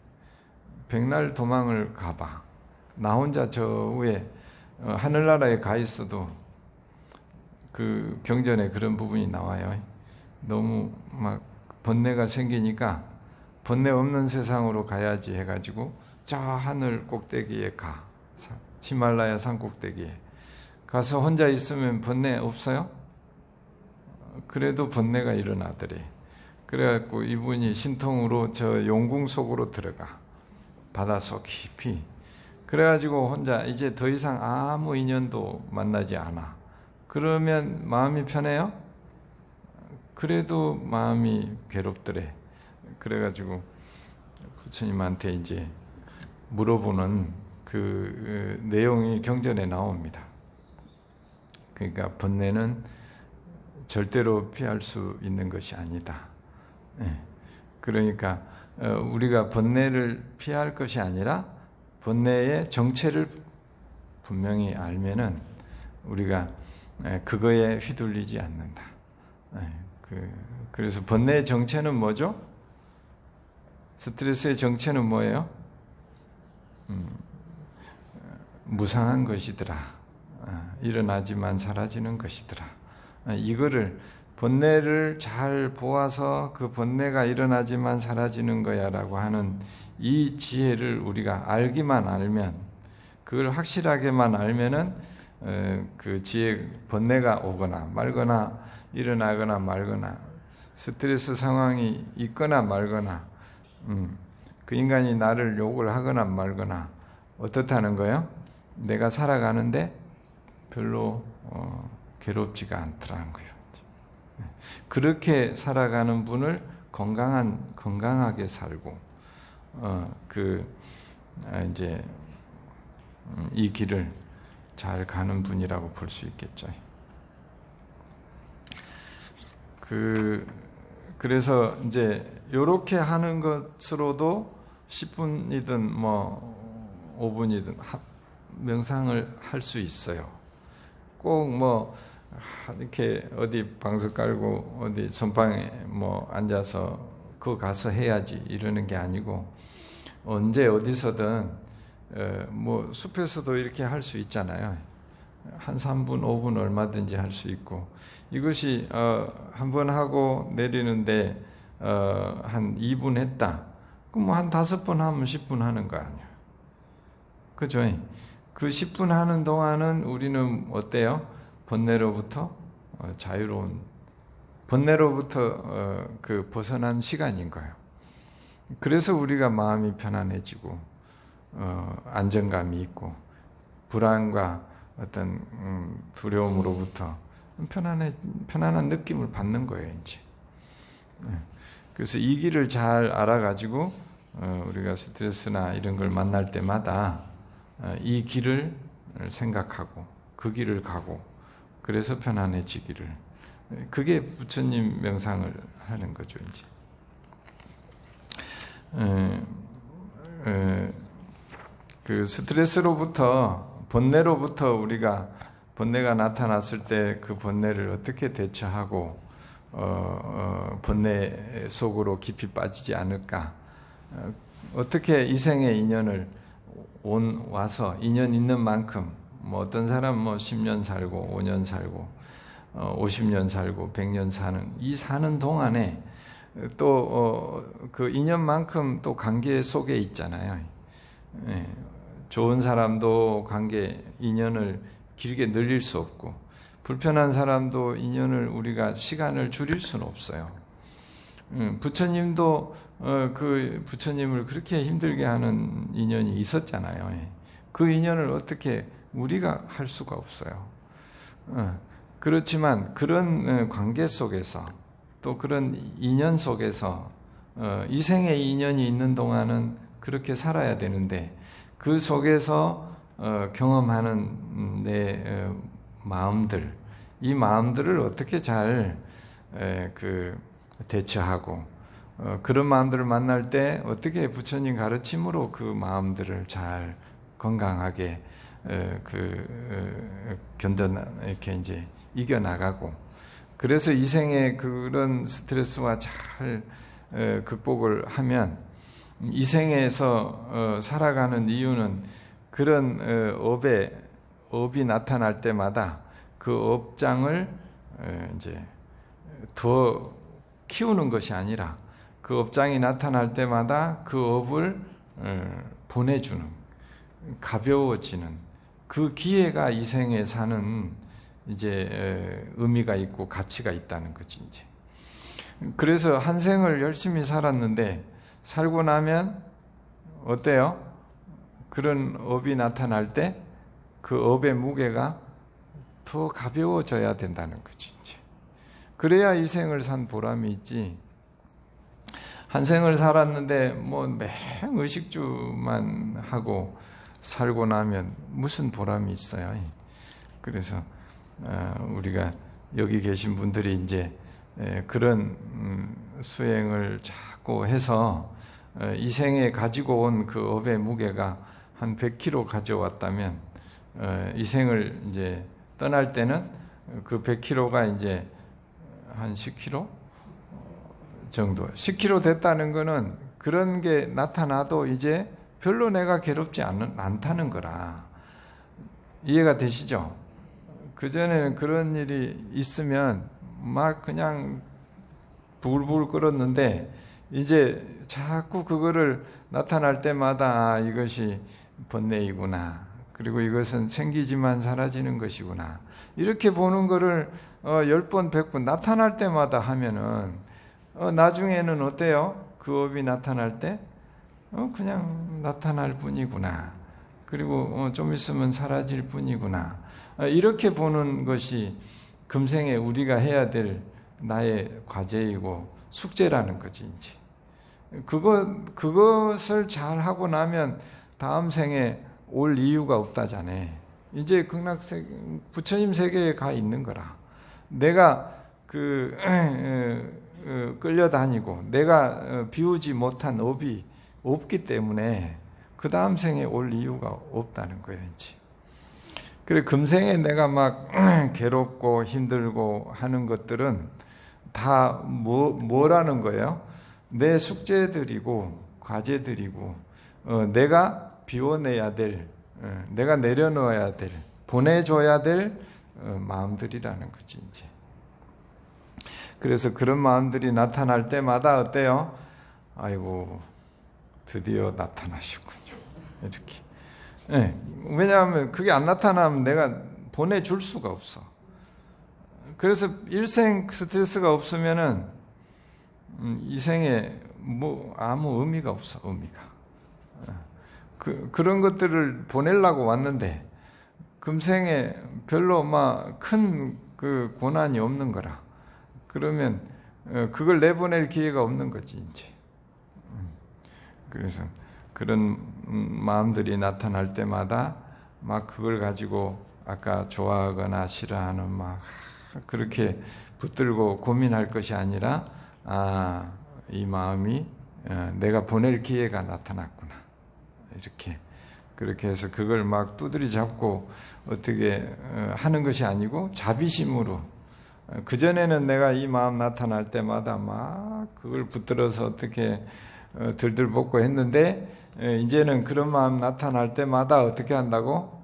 A: 백날 도망을 가봐. 나 혼자 저 위에 하늘나라에 가 있어도 그 경전에 그런 부분이 나와요. 너무 막 번뇌가 생기니까 번뇌 없는 세상으로 가야지 해가지고 저 하늘 꼭대기에 가. 히말라야 산 꼭대기에 가서 혼자 있으면 번뇌 없어요? 그래도 번뇌가 일어나더래. 그래갖고 이분이 신통으로 저 용궁 속으로 들어가. 바닷속 깊이. 그래가지고 혼자 이제 더 이상 아무 인연도 만나지 않아. 그러면 마음이 편해요? 그래도 마음이 괴롭더래. 그래가지고 부처님한테 이제 물어보는 그 내용이 경전에 나옵니다. 그러니까 번뇌는 절대로 피할 수 있는 것이 아니다. 그러니까 우리가 번뇌를 피할 것이 아니라 번뇌의 정체를 분명히 알면은 우리가 그거에 휘둘리지 않는다. 그래서 번뇌의 정체는 뭐죠? 스트레스의 정체는 뭐예요? 무상한 것이더라. 일어나지만 사라지는 것이더라. 이거를 번뇌를 잘 보아서 그 번뇌가 일어나지만 사라지는 거야라고 하는 이 지혜를 우리가 알기만 알면, 그걸 확실하게만 알면은 그 지혜, 번뇌가 오거나 말거나 일어나거나 말거나 스트레스 상황이 있거나 말거나 그 인간이 나를 욕을 하거나 말거나 어떻다는 거예요? 내가 살아가는데 별로 괴롭지가 않더라는 거예요. 그렇게 살아가는 분을 건강하게 살고 이제 이 길을 잘 가는 분이라고 볼 수 있겠죠. 그래서 이제 요렇게 하는 것으로도 10분이든 뭐 5분이든 명상을 할 수 있어요. 꼭 뭐 이렇게 어디 방석 깔고 어디 선방에 뭐 앉아서 그거 가서 해야지 이러는 게 아니고, 언제 어디서든 뭐 숲에서도 이렇게 할 수 있잖아요. 한 3분, 5분 얼마든지 할 수 있고, 이것이 한 번 하고 내리는데 한 2분 했다. 그럼 뭐 한 5번 하면 10분 하는 거 아니에요. 그죠? 그 10분 하는 동안은 우리는 어때요? 번뇌로부터 자유로운, 번뇌로부터 그 벗어난 시간인 거예요. 그래서 우리가 마음이 편안해지고 안정감이 있고 불안과 어떤 두려움으로부터 편안한 느낌을 받는 거예요, 이제. 그래서 이 길을 잘 알아가지고 우리가 스트레스나 이런 걸 만날 때마다 이 길을 생각하고 그 길을 가고 그래서 편안해지기를, 그게 부처님 명상을 하는 거죠. 이제 그 스트레스로부터, 번뇌로부터 우리가 번뇌가 나타났을 때 그 번뇌를 어떻게 대처하고 번뇌 속으로 깊이 빠지지 않을까, 어떻게 이 생의 인연을 와서 인연 있는 만큼, 뭐 어떤 사람 뭐 10년 살고 5년 살고 50년 살고 100년 사는, 이 사는 동안에 또 그 인연만큼 또 관계 속에 있잖아요. 예, 좋은 사람도 관계 인연을 길게 늘릴 수 없고, 불편한 사람도 인연을 우리가 시간을 줄일 수는 없어요. 부처님도 그 부처님을 그렇게 힘들게 하는 인연이 있었잖아요. 그 인연을 어떻게 우리가 할 수가 없어요. 그렇지만 그런 관계 속에서, 또 그런 인연 속에서 이 생의 인연이 있는 동안은 그렇게 살아야 되는데, 그 속에서 경험하는 내 마음들, 이 마음들을 어떻게 잘 대처하고, 그런 마음들을 만날 때 어떻게 부처님 가르침으로 그 마음들을 잘 건강하게 이렇게 이제 이겨나가고, 그래서 이 생의 그런 스트레스와 잘 극복을 하면, 이 생에서 살아가는 이유는 그런 업이 나타날 때마다 그 업장을 이제 더 키우는 것이 아니라, 그 업장이 나타날 때마다 그 업을 보내주는, 가벼워지는 그 기회가 이 생에 사는 이제 의미가 있고 가치가 있다는 거지. 이제 그래서 한 생을 열심히 살았는데, 살고 나면 어때요? 그런 업이 나타날 때 그 업의 무게가 더 가벼워져야 된다는 거지. 이제 그래야 이 생을 산 보람이 있지. 한 생을 살았는데 뭐 매행 의식주만 하고 살고 나면 무슨 보람이 있어요. 그래서 우리가 여기 계신 분들이 이제 그런 수행을 자꾸 해서 이 생에 가지고 온 그 업의 무게가 한 100kg 가져왔다면, 이 생을 이제 떠날 때는 그 100kg가 이제 한 10kg 정도, 10kg 됐다는 거는 그런 게 나타나도 이제 별로 내가 괴롭지 않다는 거라. 이해가 되시죠? 그전에는 그런 일이 있으면 막 그냥 부글부글 끓었는데, 이제 자꾸 그거를 나타날 때마다 이것이 번뇌이구나, 그리고 이것은 생기지만 사라지는 것이구나, 이렇게 보는 거를 10번 100번 나타날 때마다 하면은 나중에는 어때요? 그 업이 나타날 때 그냥 나타날 뿐이구나, 그리고 좀 있으면 사라질 뿐이구나, 이렇게 보는 것이 금생에 우리가 해야 될 나의 과제이고 숙제라는 거지. 이제 그것을 잘 하고 나면 다음 생에 올 이유가 없다잖아. 이제 부처님 세계에 가 있는 거라. 내가 끌려다니고 내가 비우지 못한 업이 없기 때문에 그 다음 생에 올 이유가 없다는 거예요. 이제 그래, 금생에 내가 막 괴롭고 힘들고 하는 것들은 다 뭐라는 거예요? 내 숙제들이고 과제들이고, 내가 비워내야 될, 내가 내려놓아야 될, 보내줘야 될 마음들이라는 거지. 이제 그래서 그런 마음들이 나타날 때마다 어때요? 아이고, 드디어 나타나셨군요. 이렇게. 네, 왜냐하면 그게 안 나타나면 내가 보내줄 수가 없어. 그래서 일생 스트레스가 없으면은 이 생에 뭐 아무 의미가 없어. 의미가. 그런 것들을 보내려고 왔는데 금생에 별로 막 큰 그 고난이 없는 거라. 그러면 그걸 내보낼 기회가 없는 거지 이제. 그래서 그런 마음들이 나타날 때마다 막 그걸 가지고 아까 좋아하거나 싫어하는 막 그렇게 붙들고 고민할 것이 아니라 이 마음이 내가 보낼 기회가 나타났구나 이렇게 그렇게 해서 그걸 막 두드리 잡고 어떻게 하는 것이 아니고 자비심으로 그전에는 내가 이 마음 나타날 때마다 막 그걸 붙들어서 어떻게 들들 볶고 했는데 이제는 그런 마음 나타날 때마다 어떻게 한다고?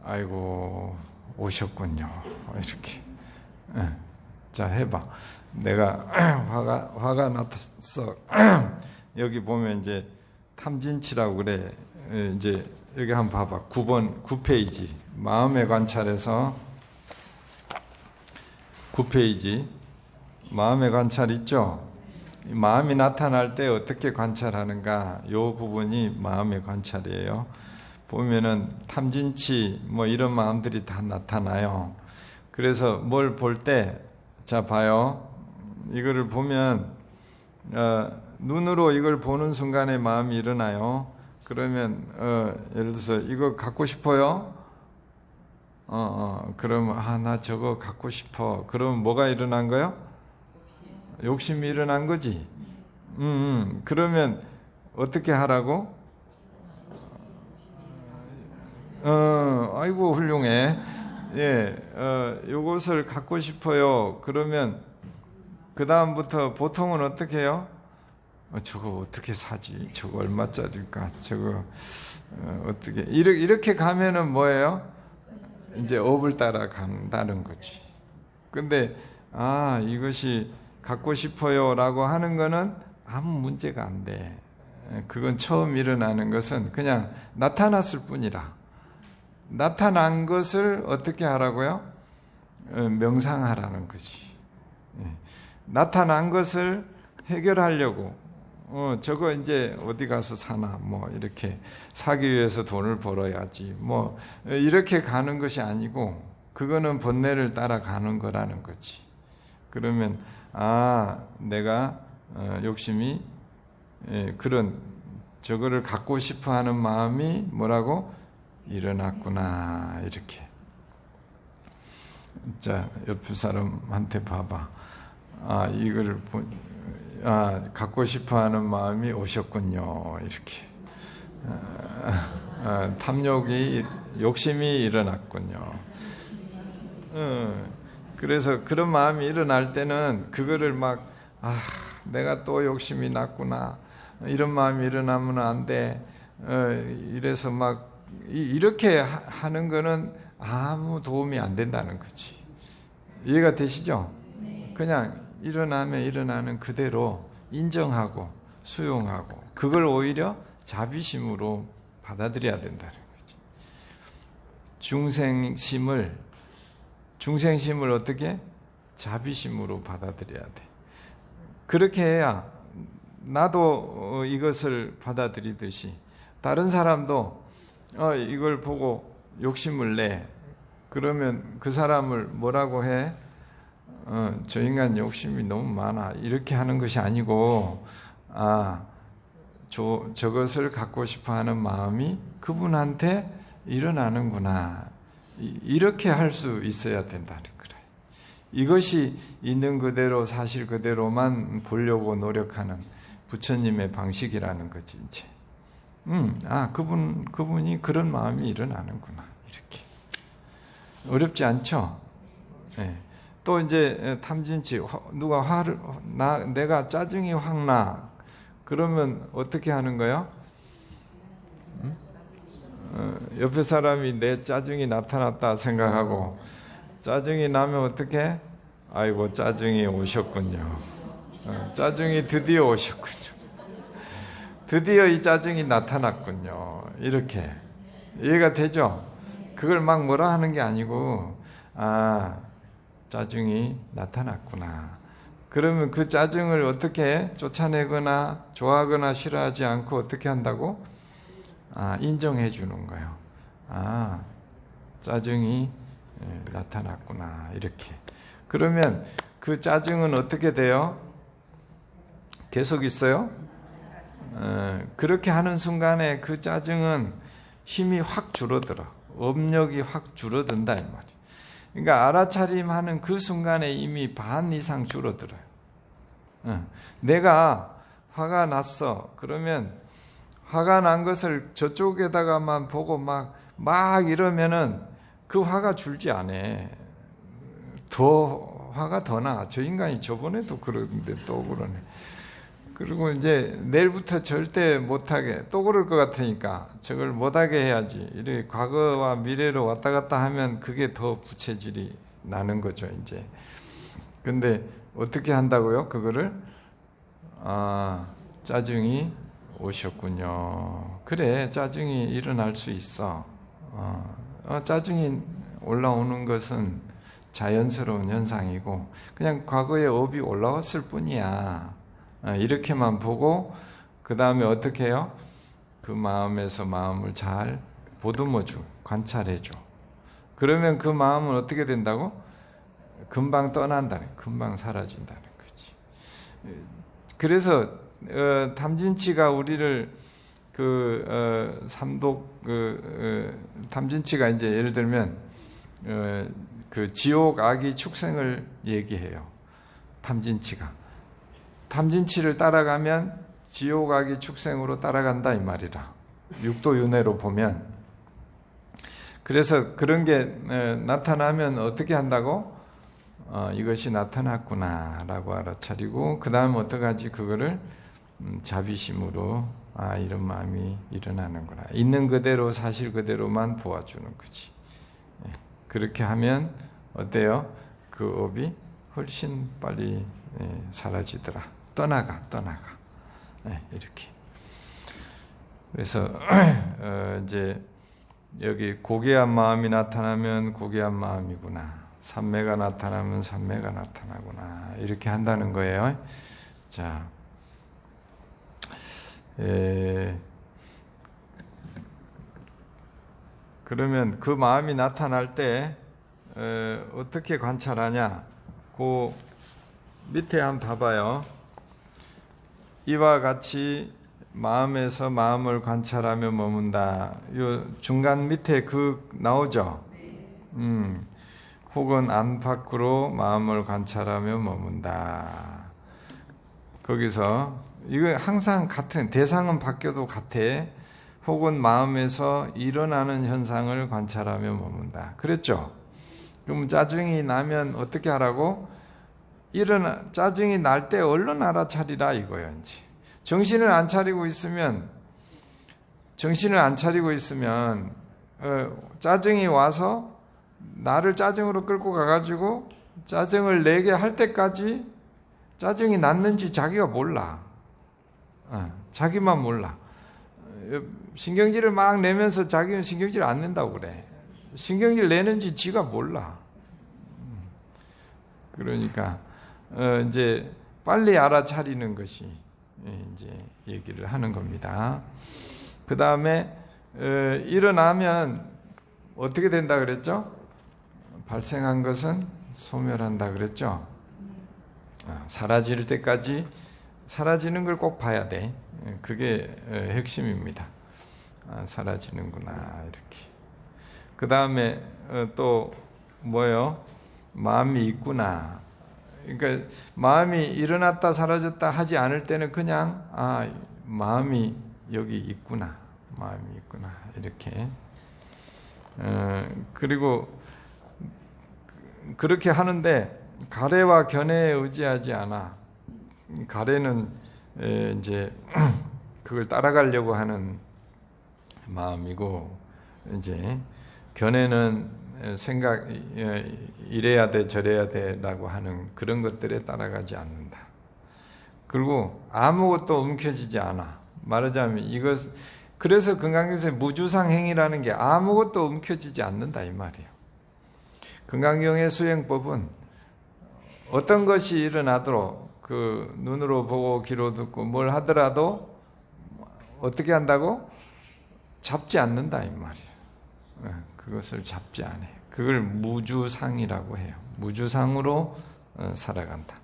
A: 아이고 오셨군요 이렇게. 자 해봐. 내가 화가 났어. 여기 보면 이제 탐진치라고 그래. 이제 여기 한번 봐봐. 9페이지 마음의 관찰에서 9페이지 마음의 관찰 있죠? 마음이 나타날 때 어떻게 관찰하는가? 이 부분이 마음의 관찰이에요. 보면은 탐진치 뭐 이런 마음들이 다 나타나요. 그래서 뭘 볼 때, 자 봐요. 이거를 보면 눈으로 이걸 보는 순간에 마음이 일어나요. 그러면 예를 들어서 이거 갖고 싶어요. 그러면 나 저거 갖고 싶어. 그러면 뭐가 일어난 거요? 욕심이 일어난 거지. 그러면 어떻게 하라고? 아이고 훌륭해. 요것을 갖고 싶어요. 그러면 그 다음부터 보통은 어떻게 해요? 저거 어떻게 사지? 저거 얼마짜리일까? 저거 어떻게 이렇게 가면은 뭐예요? 이제 업을 따라 간다는 거지. 근데 이것이 갖고 싶어요라고 하는 거는 아무 문제가 안 돼. 그건 처음 일어나는 것은 그냥 나타났을 뿐이라. 나타난 것을 어떻게 하라고요? 명상하라는 거지. 나타난 것을 해결하려고 저거 이제 어디 가서 사나 뭐 이렇게 사기 위해서 돈을 벌어야지 뭐 이렇게 가는 것이 아니고 그거는 번뇌를 따라가는 거라는 거지. 그러면 내가 욕심이 그런 저거를 갖고 싶어하는 마음이 뭐라고 일어났구나 이렇게. 자 옆에 사람한테 봐봐. 이걸 갖고 싶어하는 마음이 오셨군요 이렇게. 탐욕이 욕심이 일어났군요. 그래서 그런 마음이 일어날 때는 그거를 막 내가 또 욕심이 났구나 이런 마음이 일어나면 안 돼. 이래서 막 이렇게 하는 거는 아무 도움이 안 된다는 거지. 이해가 되시죠? 그냥 일어나면 일어나는 그대로 인정하고 수용하고 그걸 오히려 자비심으로 받아들여야 된다는 거지. 중생심을 어떻게? 자비심으로 받아들여야 돼. 그렇게 해야 나도 이것을 받아들이듯이 다른 사람도 이걸 보고 욕심을 내. 그러면 그 사람을 뭐라고 해? 저 인간 욕심이 너무 많아. 이렇게 하는 것이 아니고 저것을 갖고 싶어 하는 마음이 그분한테 일어나는구나. 이렇게 할 수 있어야 된다는 거래. 이것이 있는 그대로 사실 그대로만 보려고 노력하는 부처님의 방식이라는 거지 이제. 그분이 그런 마음이 일어나는구나 이렇게. 어렵지 않죠? 네. 또 이제 탐진치 누가 내가 짜증이 확 나. 그러면 어떻게 하는 거야? 옆에 사람이 내 짜증이 나타났다 생각하고 짜증이 나면 어떻게? 아이고 짜증이 오셨군요. 짜증이 드디어 오셨군요. 드디어 이 짜증이 나타났군요. 이렇게 이해가 되죠? 그걸 막 뭐라 하는 게 아니고 짜증이 나타났구나. 그러면 그 짜증을 어떻게 쫓아내거나 좋아하거나 싫어하지 않고 어떻게 한다고? 인정해 주는 거예요. 짜증이 나타났구나 이렇게. 그러면 그 짜증은 어떻게 돼요? 계속 있어요? 그렇게 하는 순간에 그 짜증은 힘이 확 줄어들어. 업력이 확 줄어든다 이 말이에요. 그러니까 알아차림하는 그 순간에 이미 반 이상 줄어들어요. 내가 화가 났어. 그러면 화가 난 것을 저쪽에다가만 보고 막 이러면은 그 화가 줄지 않아. 더 화가 더 나. 저 인간이 저번에도 그러는데 또 그러네. 그리고 이제 내일부터 절대 못하게, 또 그럴 것 같으니까 저걸 못하게 해야지. 이렇게 과거와 미래로 왔다 갔다 하면 그게 더 부채질이 나는 거죠, 이제. 근데 어떻게 한다고요? 그거를? 짜증이 오셨군요. 그래, 짜증이 일어날 수 있어. 짜증이 올라오는 것은 자연스러운 현상이고, 그냥 과거에 업이 올라왔을 뿐이야. 이렇게만 보고 그 다음에 어떻게 해요? 그 마음에서 마음을 잘 보듬어줘, 관찰해줘. 그러면 그 마음은 어떻게 된다고? 금방 떠난다는, 금방 사라진다는 거지. 그래서 탐진치가 우리를 삼독 탐진치가 이제 예를 들면 그 지옥 악의 축생을 얘기해요. 탐진치를 따라가면 지옥 악의 축생으로 따라간다 이 말이라. 육도윤회로 보면. 그래서 그런 게 나타나면 어떻게 한다고? 이것이 나타났구나라고 알아차리고, 그 다음 어떡하지? 그거를 자비심으로 이런 마음이 일어나는구나. 있는 그대로 사실 그대로만 보아주는 거지. 그렇게 하면 어때요? 그 업이 훨씬 빨리 사라지더라. 떠나가. 이렇게. 그래서 이제 여기 고귀한 마음이 나타나면 고귀한 마음이구나. 삼매가 나타나면 삼매가 나타나구나. 이렇게 한다는 거예요. 자, 그러면 그 마음이 나타날 때 어떻게 관찰하냐? 그 밑에 한번 봐봐요. 이와 같이 마음에서 마음을 관찰하며 머문다. 요 중간 밑에 그 나오죠? 혹은 안팎으로 마음을 관찰하며 머문다. 거기서 이거 항상 같은, 대상은 바뀌어도 같아. 혹은 마음에서 일어나는 현상을 관찰하며 머문다. 그랬죠? 그럼 짜증이 나면 어떻게 하라고? 짜증이 날 때 얼른 알아차리라 이거예요. 이제 정신을 안 차리고 있으면 짜증이 와서 나를 짜증으로 끌고 가가지고 짜증을 내게 할 때까지 짜증이 났는지 자기가 몰라. 자기만 몰라. 신경질을 막 내면서 자기는 신경질 안 낸다고 그래. 신경질 내는지 지가 몰라. 그러니까 이제 빨리 알아차리는 것이 이제 얘기를 하는 겁니다. 그 다음에 일어나면 어떻게 된다 그랬죠? 발생한 것은 소멸한다 그랬죠? 사라질 때까지 사라지는 걸 꼭 봐야 돼. 그게 핵심입니다. 사라지는구나 이렇게. 그 다음에 또 뭐예요? 마음이 있구나. 그러니까 마음이 일어났다 사라졌다 하지 않을 때는 그냥 마음이 여기 있구나, 마음이 있구나 이렇게. 그리고 그렇게 하는데 가래와 견해에 의지하지 않아. 가래는 이제 그걸 따라가려고 하는 마음이고, 이제 견해는 생각 이래야 돼 저래야 돼라고 하는 그런 것들에 따라가지 않는다. 그리고 아무것도 움켜쥐지 않아. 말하자면 이것, 그래서 금강경에서 무주상 행위라는 게 아무것도 움켜쥐지 않는다 이 말이에요. 금강경의 수행법은 어떤 것이 일어나도록 그 눈으로 보고 귀로 듣고 뭘 하더라도 어떻게 한다고? 잡지 않는다 이 말이에요. 그것을 잡지 않아요. 그걸 무주상이라고 해요. 무주상으로 살아간다.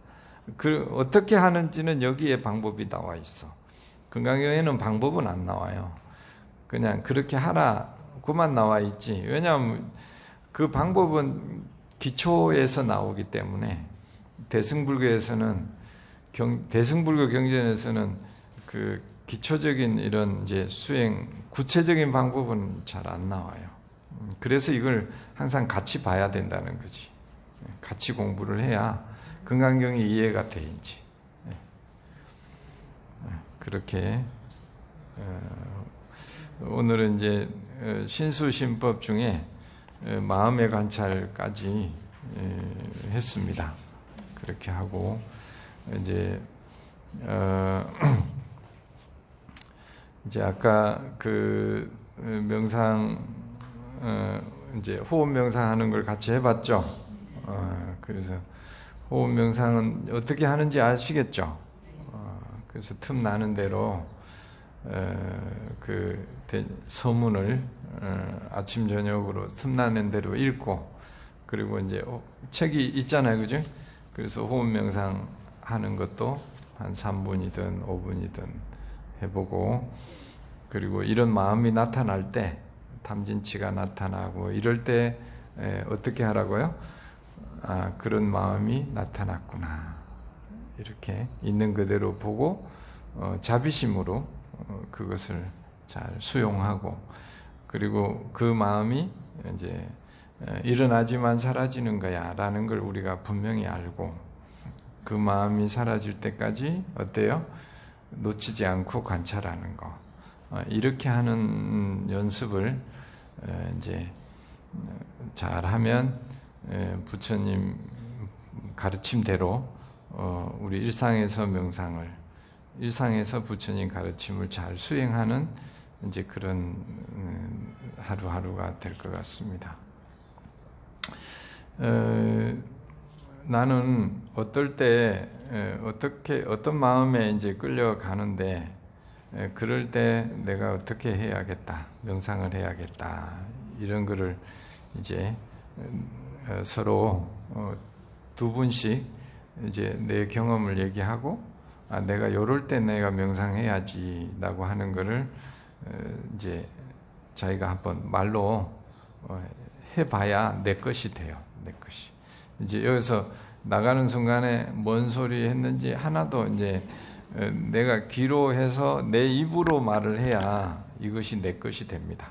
A: 어떻게 하는지는 여기에 방법이 나와 있어. 건강경에는 방법은 안 나와요. 그냥 그렇게 하라고만 나와 있지. 왜냐하면 그 방법은 기초에서 나오기 때문에 대승불교 경전에서는 그 기초적인 이런 이제 수행, 구체적인 방법은 잘 안 나와요. 그래서 이걸 항상 같이 봐야 된다는 거지. 같이 공부를 해야 건강경이 이해가 돼 이제. 그렇게 오늘은 이제 신수신법 중에 마음의 관찰까지 했습니다. 그렇게 하고 이제 이제 아까 그 명상 이제 호흡 명상하는 걸 같이 해봤죠. 그래서 호흡 명상은 어떻게 하는지 아시겠죠? 그래서 틈 나는 대로 그 서문을 아침 저녁으로 틈 나는 대로 읽고, 그리고 이제 책이 있잖아요, 그죠? 그래서 호흡 명상 하는 것도 한 3분이든 5분이든 해보고, 그리고 이런 마음이 나타날 때, 탐진치가 나타나고 이럴 때 어떻게 하라고요? 그런 마음이 나타났구나. 이렇게 있는 그대로 보고 자비심으로 그것을 잘 수용하고, 그리고 그 마음이 이제 일어나지만 사라지는 거야라는 걸 우리가 분명히 알고, 그 마음이 사라질 때까지 어때요? 놓치지 않고 관찰하는 거. 이렇게 하는 연습을 이제 잘하면 부처님 가르침대로 우리 일상에서 명상을, 일상에서 부처님 가르침을 잘 수행하는 이제 그런 하루하루가 될 것 같습니다. 나는 어떨 때 어떤 마음에 이제 끌려가는데, 그럴 때 내가 어떻게 해야겠다, 명상을 해야겠다, 이런 거를 이제 서로 두 분씩 이제 내 경험을 얘기하고, 내가 요럴 때 내가 명상해야지라고 하는 거를 이제 자기가 한번 말로 해봐야 내 것이 돼요. 내 것이. 이제 여기서 나가는 순간에 뭔 소리 했는지 하나도 이제 내가 귀로 해서 내 입으로 말을 해야 이것이 내 것이 됩니다.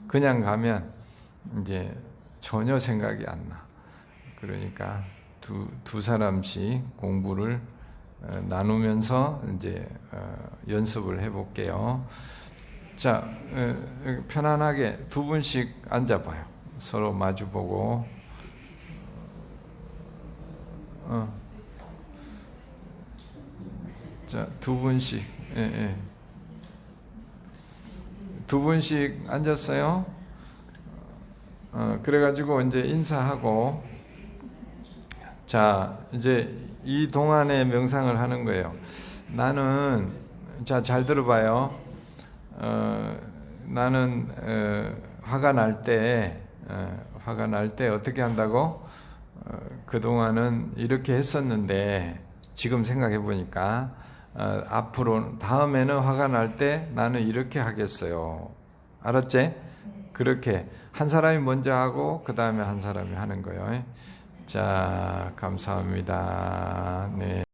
A: 그냥 가면 이제 전혀 생각이 안 나. 그러니까 두 사람씩 공부를 나누면서 이제 연습을 해볼게요. 자, 편안하게 두 분씩 앉아봐요. 서로 마주보고. 자, 두 분씩. 두 분씩 앉았어요. 그래가지고 이제 인사하고, 자, 이제 이 동안에 명상을 하는 거예요. 나는, 자, 잘 들어봐요. 나는 화가 날 때 어떻게 한다고? 그동안은 이렇게 했었는데 지금 생각해 보니까 앞으로 다음에는 화가 날 때 나는 이렇게 하겠어요. 알았지? 그렇게 한 사람이 먼저 하고 그 다음에 한 사람이 하는 거예요. 자, 감사합니다. 네.